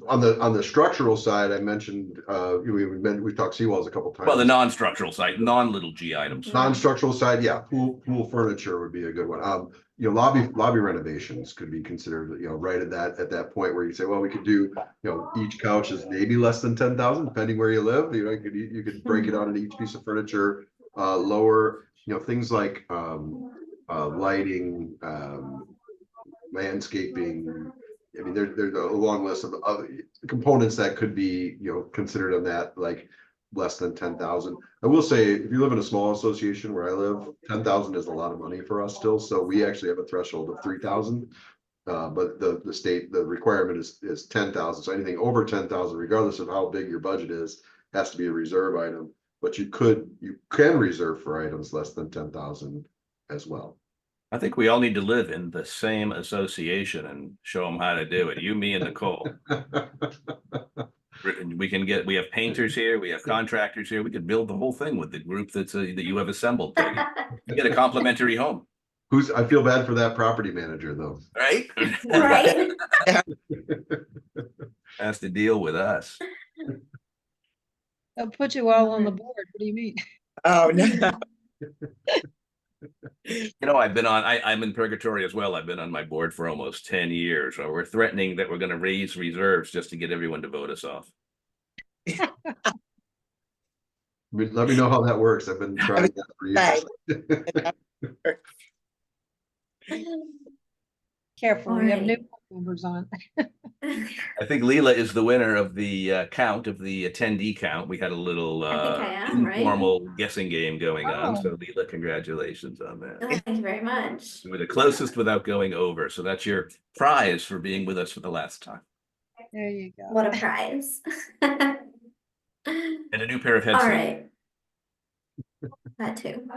on the structural side, I mentioned we've talked seawalls a couple times. Well, the non-structural side, non-little g items. Non-structural side, yeah, pool furniture would be a good one. Lobby renovations could be considered, right at that point where you say, well, we could do, each couch is maybe less than 10,000, depending where you live. You could break it out into each piece of furniture, lower, things like lighting, landscaping. I mean, there's a long list of other components that could be, considered on that, like less than 10,000. I will say, if you live in a small association where I live, 10,000 is a lot of money for us still. So we actually have a threshold of 3,000. But the requirement is 10,000. So anything over 10,000, regardless of how big your budget is, has to be a reserve item. But you can reserve for items less than 10,000 as well. I think we all need to live in the same association and show them how to do it. You, me, and Nicole. We have painters here, we have contractors here. We could build the whole thing with the group that you have assembled, Peggy. You get a complimentary home. I feel bad for that property manager though. Right? Right? Has to deal with us. They'll put you all on the board. What do you mean? Oh, no. You know, I'm in purgatory as well. I've been on my board for almost 10 years. Or we're threatening that we're going to raise reserves just to get everyone to vote us off. Let me know how that works. I've been trying that for years. Careful, we have new Alright. members on. I think Leela is the winner of the count of the attendee count. We had a little I think I am, right? informal guessing game going on. Oh. So Leela, congratulations on that. Oh, thank you very much. You were the closest without going over. So that's your prize for being with us for the last time. There you go. What a prize. And a new pair of All headsets. right. That too.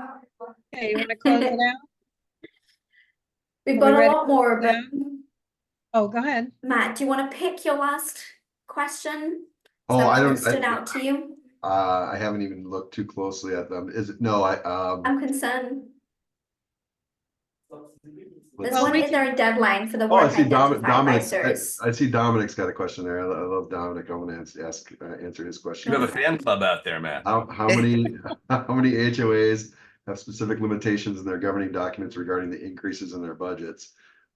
Okay, you want to close it out? We've Are got we a ready lot more, but Oh, go ahead. Matt, do you want to pick your last question? Oh, Is that I one don't. that stood out to you? I haven't even looked too closely at them. Is it? No, I'm concerned. There's let's one, see. is there a deadline for the Oh, I work see identified by Dominic. SIRS? I see Dominic's got a question there. I love Dominic. I'm going to answer his question. You have a fan club out there, Matt. How many HOAs have specific limitations in their governing documents regarding the increases in their budgets?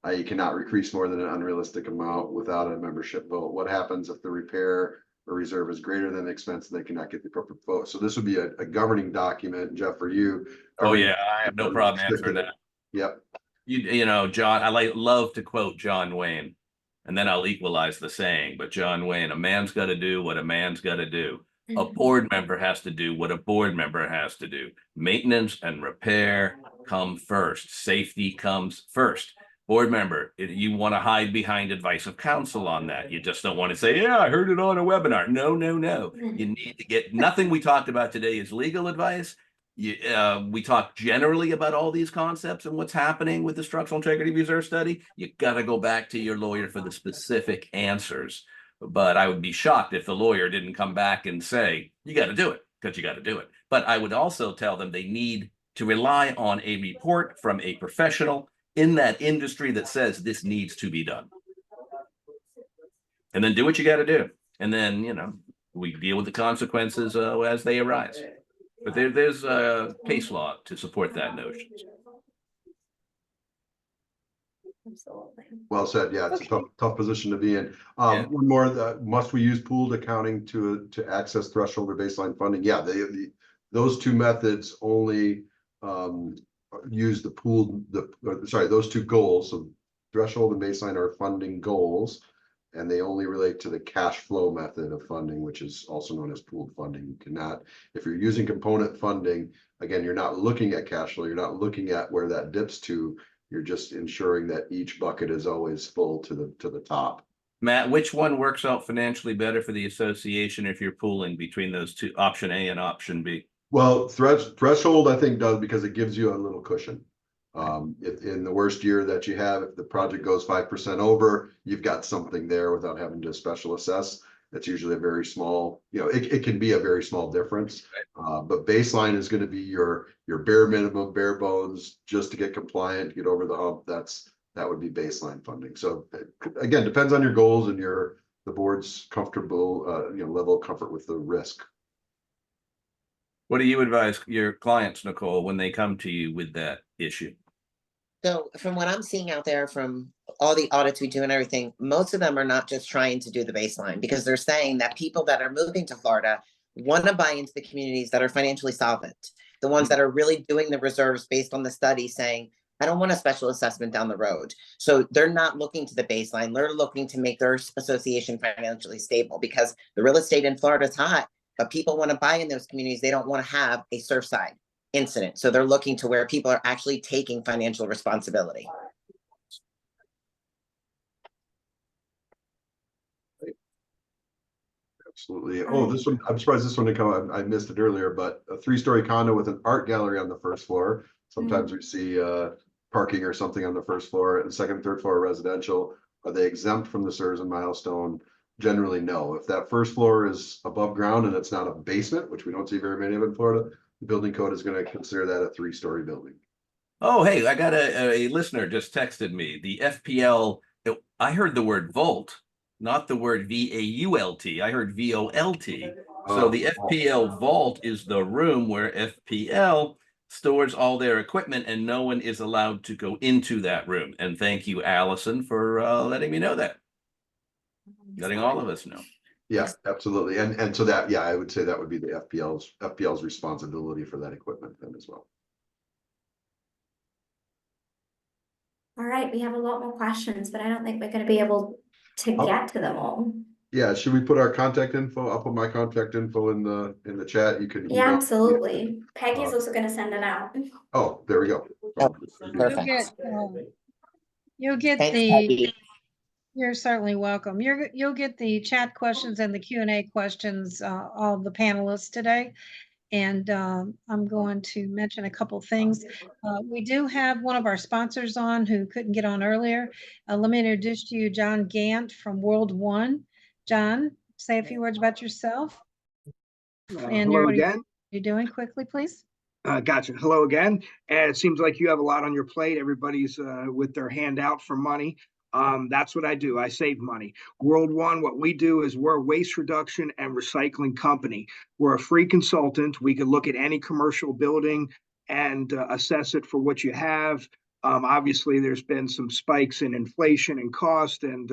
You cannot increase more than an unrealistic amount without a membership vote. What happens if the repair or reserve is greater than the expense and they cannot get the appropriate vote? So this would be a governing document, Jeff, for you. Oh yeah, I have no problem answering that. Yep. You know, John, love to quote John Wayne, and then I'll equalize the saying. But John Wayne, a man's got to do what a man's got to do. A board member has to do what a board member has to do. Maintenance and repair come first. Safety comes first. Board member, you want to hide behind advice of counsel on that. You just don't want to say, yeah, I heard it on a webinar. No. You need to get nothing we talked about today is legal advice. We talk generally about all these concepts and what's happening with the structural integrity reserve study. You got to go back to your lawyer for the specific answers. But I would be shocked if the lawyer didn't come back and say, you got to do it, because you got to do it. But I would also tell them they need to rely on a report from a professional in that industry that says this needs to be done. And then do what you got to do. And then, you know, we deal with the consequences as they arise. But there's a case law to support that notion. Absolutely. Well said. Yeah, it's a tough position to be in. Yeah. One more. Must we use pooled accounting to access threshold or baseline funding? Yeah, those two methods only use the pooled. Those two goals. So threshold and baseline are funding goals, and they only relate to the cash flow method of funding, which is also known as pooled funding. You cannot, if you're using component funding, again, you're not looking at cash flow. You're not looking at where that dips to. You're just ensuring that each bucket is always full to the top. Matt, which one works out financially better for the association if you're pooling between those two, option A and option B? Well, threshold, I think, does, because it gives you a little cushion. If in the worst year that you have, if the project goes 5% over, you've got something there without having to special assess. That's usually a very small, it can be a very small difference. But baseline is going to be your bare minimum, bare bones, just to get compliant, to get over the hump. That would be baseline funding. So again, depends on your goals and the board's comfortable, level of comfort with the risk. What do you advise your clients, Nicole, when they come to you with that issue? So from what I'm seeing out there, from all the audits we do and everything, most of them are not just trying to do the baseline, because they're saying that people that are moving to Florida want to buy into the communities that are financially solvent, the ones that are really doing the reserves based on the study, saying, I don't want a special assessment down the road. So they're not looking to the baseline. They're looking to make their association financially stable, because the real estate in Florida is hot, but people want to buy in those communities. They don't want to have a Surfside incident. So they're looking to where people are actually taking financial responsibility. Absolutely. Oh, this one, I'm surprised this one didn't come. I missed it earlier, but a 3-story condo with an art gallery on the first floor. Sometimes we see parking or something on the first floor, and second, third floor residential. Are they exempt from the SIRS and milestone generally no. If that first floor is above ground and it's not a basement, which we don't see very many of in Florida, the building code is going to consider that a 3-story building. Oh, hey, I got a listener just texted me. The FPL, I heard the word vault, not the word VAULT. I heard VOLT. So the FPL vault is the room where FPL stores all their equipment and no one is allowed to go into that room. And thank you, Allison, for letting me know that. Letting all of us know. Yeah, absolutely. And so that, yeah, I would say that would be the FPL's responsibility for that equipment then as well. All right, we have a lot more questions, but I don't think we're going to be able to get to them all. Yeah, should we put our contact info? I'll put my contact info in the chat. You can Yeah, email. absolutely. Peggy's also going to send it out. Oh, there we go. Oh, You'll perfect. get, you'll get Thanks, the, Peggy. you're certainly welcome. You'll get the chat questions and the Q&A questions, all the panelists today. And I'm going to mention a couple things. We do have one of our sponsors on who couldn't get on earlier. Let me introduce to you John Gant from World One. John, say a few words about yourself. And Hello what again. you're doing quickly, please. Gotcha. Hello again. And it seems like you have a lot on your plate. Everybody's with their hand out for money. That's what I do. I save money. World One, what we do is we're a waste reduction and recycling company. We're a free consultant. We can look at any commercial building and assess it for what you have. Obviously, there's been some spikes in inflation and cost, and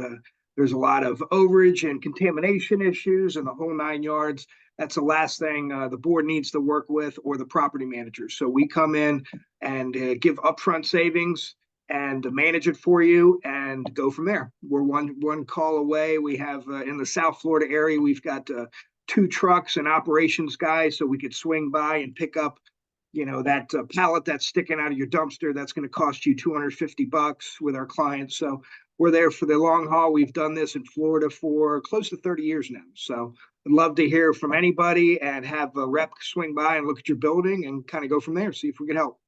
there's a lot of overage and contamination issues and the whole 9 yards. That's the last thing the board needs to work with, or the property managers. So we come in and give upfront savings and manage it for you and go from there. We're one call away. We have in the South Florida area, we've got 2 trucks and operations guys, so we could swing by and pick up, you know, that pallet that's sticking out of your dumpster that's going to cost you $250 with our clients. So we're there for the long haul. We've done this in Florida for close to 30 years now. So I'd love to hear from anybody and have a rep swing by and look at your building and kind of go from there, see if we can help.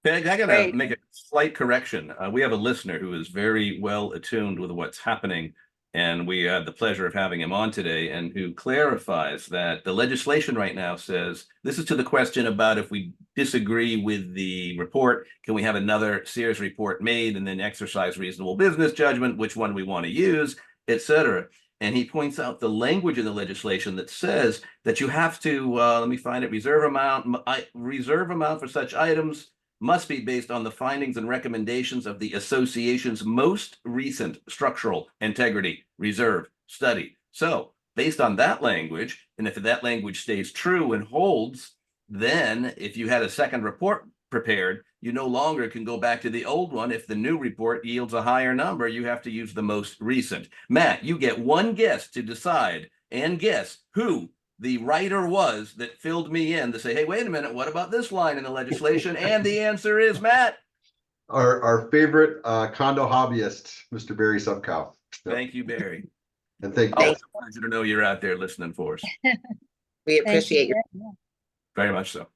Peg, I gotta Great. make a slight correction. We have a listener who is very well attuned with what's happening, and we had the pleasure of having him on today, and who clarifies that the legislation right now says, this is to the question about if we disagree with the report, can we have another SIRS report made and then exercise reasonable business judgment, which one we want to use, etc. And he points out the language in the legislation that says that you have to, let me find it, reserve amount for such items must be based on the findings and recommendations of the association's most recent structural integrity reserve study. So based on that language, and if that language stays true and holds, then if you had a second report prepared, you no longer can go back to the old one. If the new report yields a higher number, you have to use the most recent. Matt, you get one guess to decide and guess who the writer was that filled me in to say, hey, wait a minute, what about this line in the legislation? And the answer is, Matt. Our favorite condo hobbyist, Mr. Barry Subcow. Thank you, Barry. And thank Oh, you. it's a pleasure to know you're out there listening for us. We appreciate you. Very much so.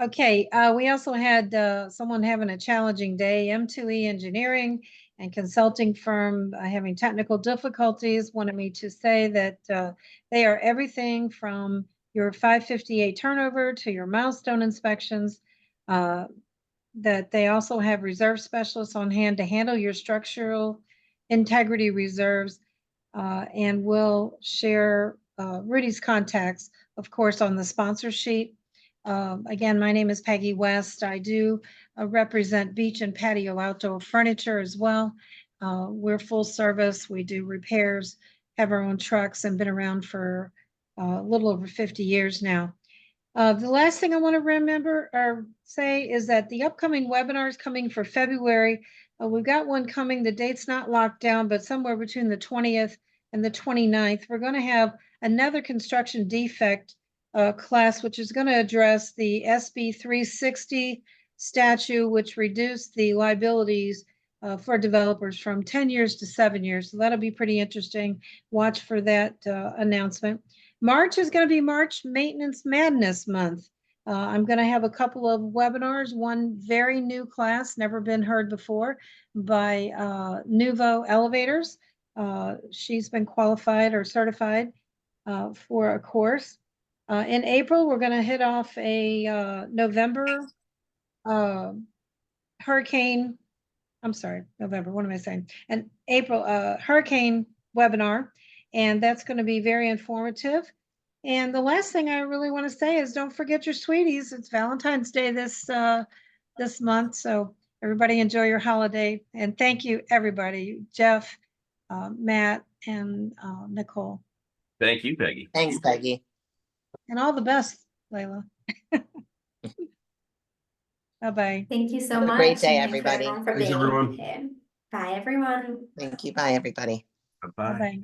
Okay, we also had someone having a challenging day, M2E Engineering and Consulting Firm having technical difficulties, wanted me to say that they are everything from your 558 turnover to your milestone inspections, that they also have reserve specialists on hand to handle your structural integrity reserves, and will share Rudy's contacts, of course, on the sponsor sheet. Again, my name is Peggy West. I do represent beach and patio outdoor furniture as well. We're full service. We do repairs, have our own trucks, and been around for a little over 50 years now. The last thing I want to remember or say is that the upcoming webinars coming for February, we've got one coming. The date's not locked down, but somewhere between the 20th and the 29th, we're going to have another construction defect class, which is going to address the SB 360 statute, which reduced the liabilities for developers from 10 years to 7 years. So that'll be pretty interesting. Watch for that announcement. March is going to be March Maintenance Madness Month. I'm going to have a couple of webinars, one very new class, never been heard before, by Nuvo Elevators. She's been qualified or certified for a course. In April, we're going to hit off a November hurricane. I'm sorry, November. What am I saying? An April hurricane webinar, and that's going to be very informative. And the last thing I really want to say is don't forget your sweeties. It's Valentine's Day this month, so everybody enjoy your holiday. And thank you, everybody, Jeff, Matt, and Nicole. Thank you, Peggy. Thanks, Peggy. And all the best, Layla. Bye-bye. Thank you so Have a much. great day, and thanks everybody. everyone for Thanks, being everyone. here. Bye, everyone. Thank you. Bye, everybody. Bye-bye. Bye-bye.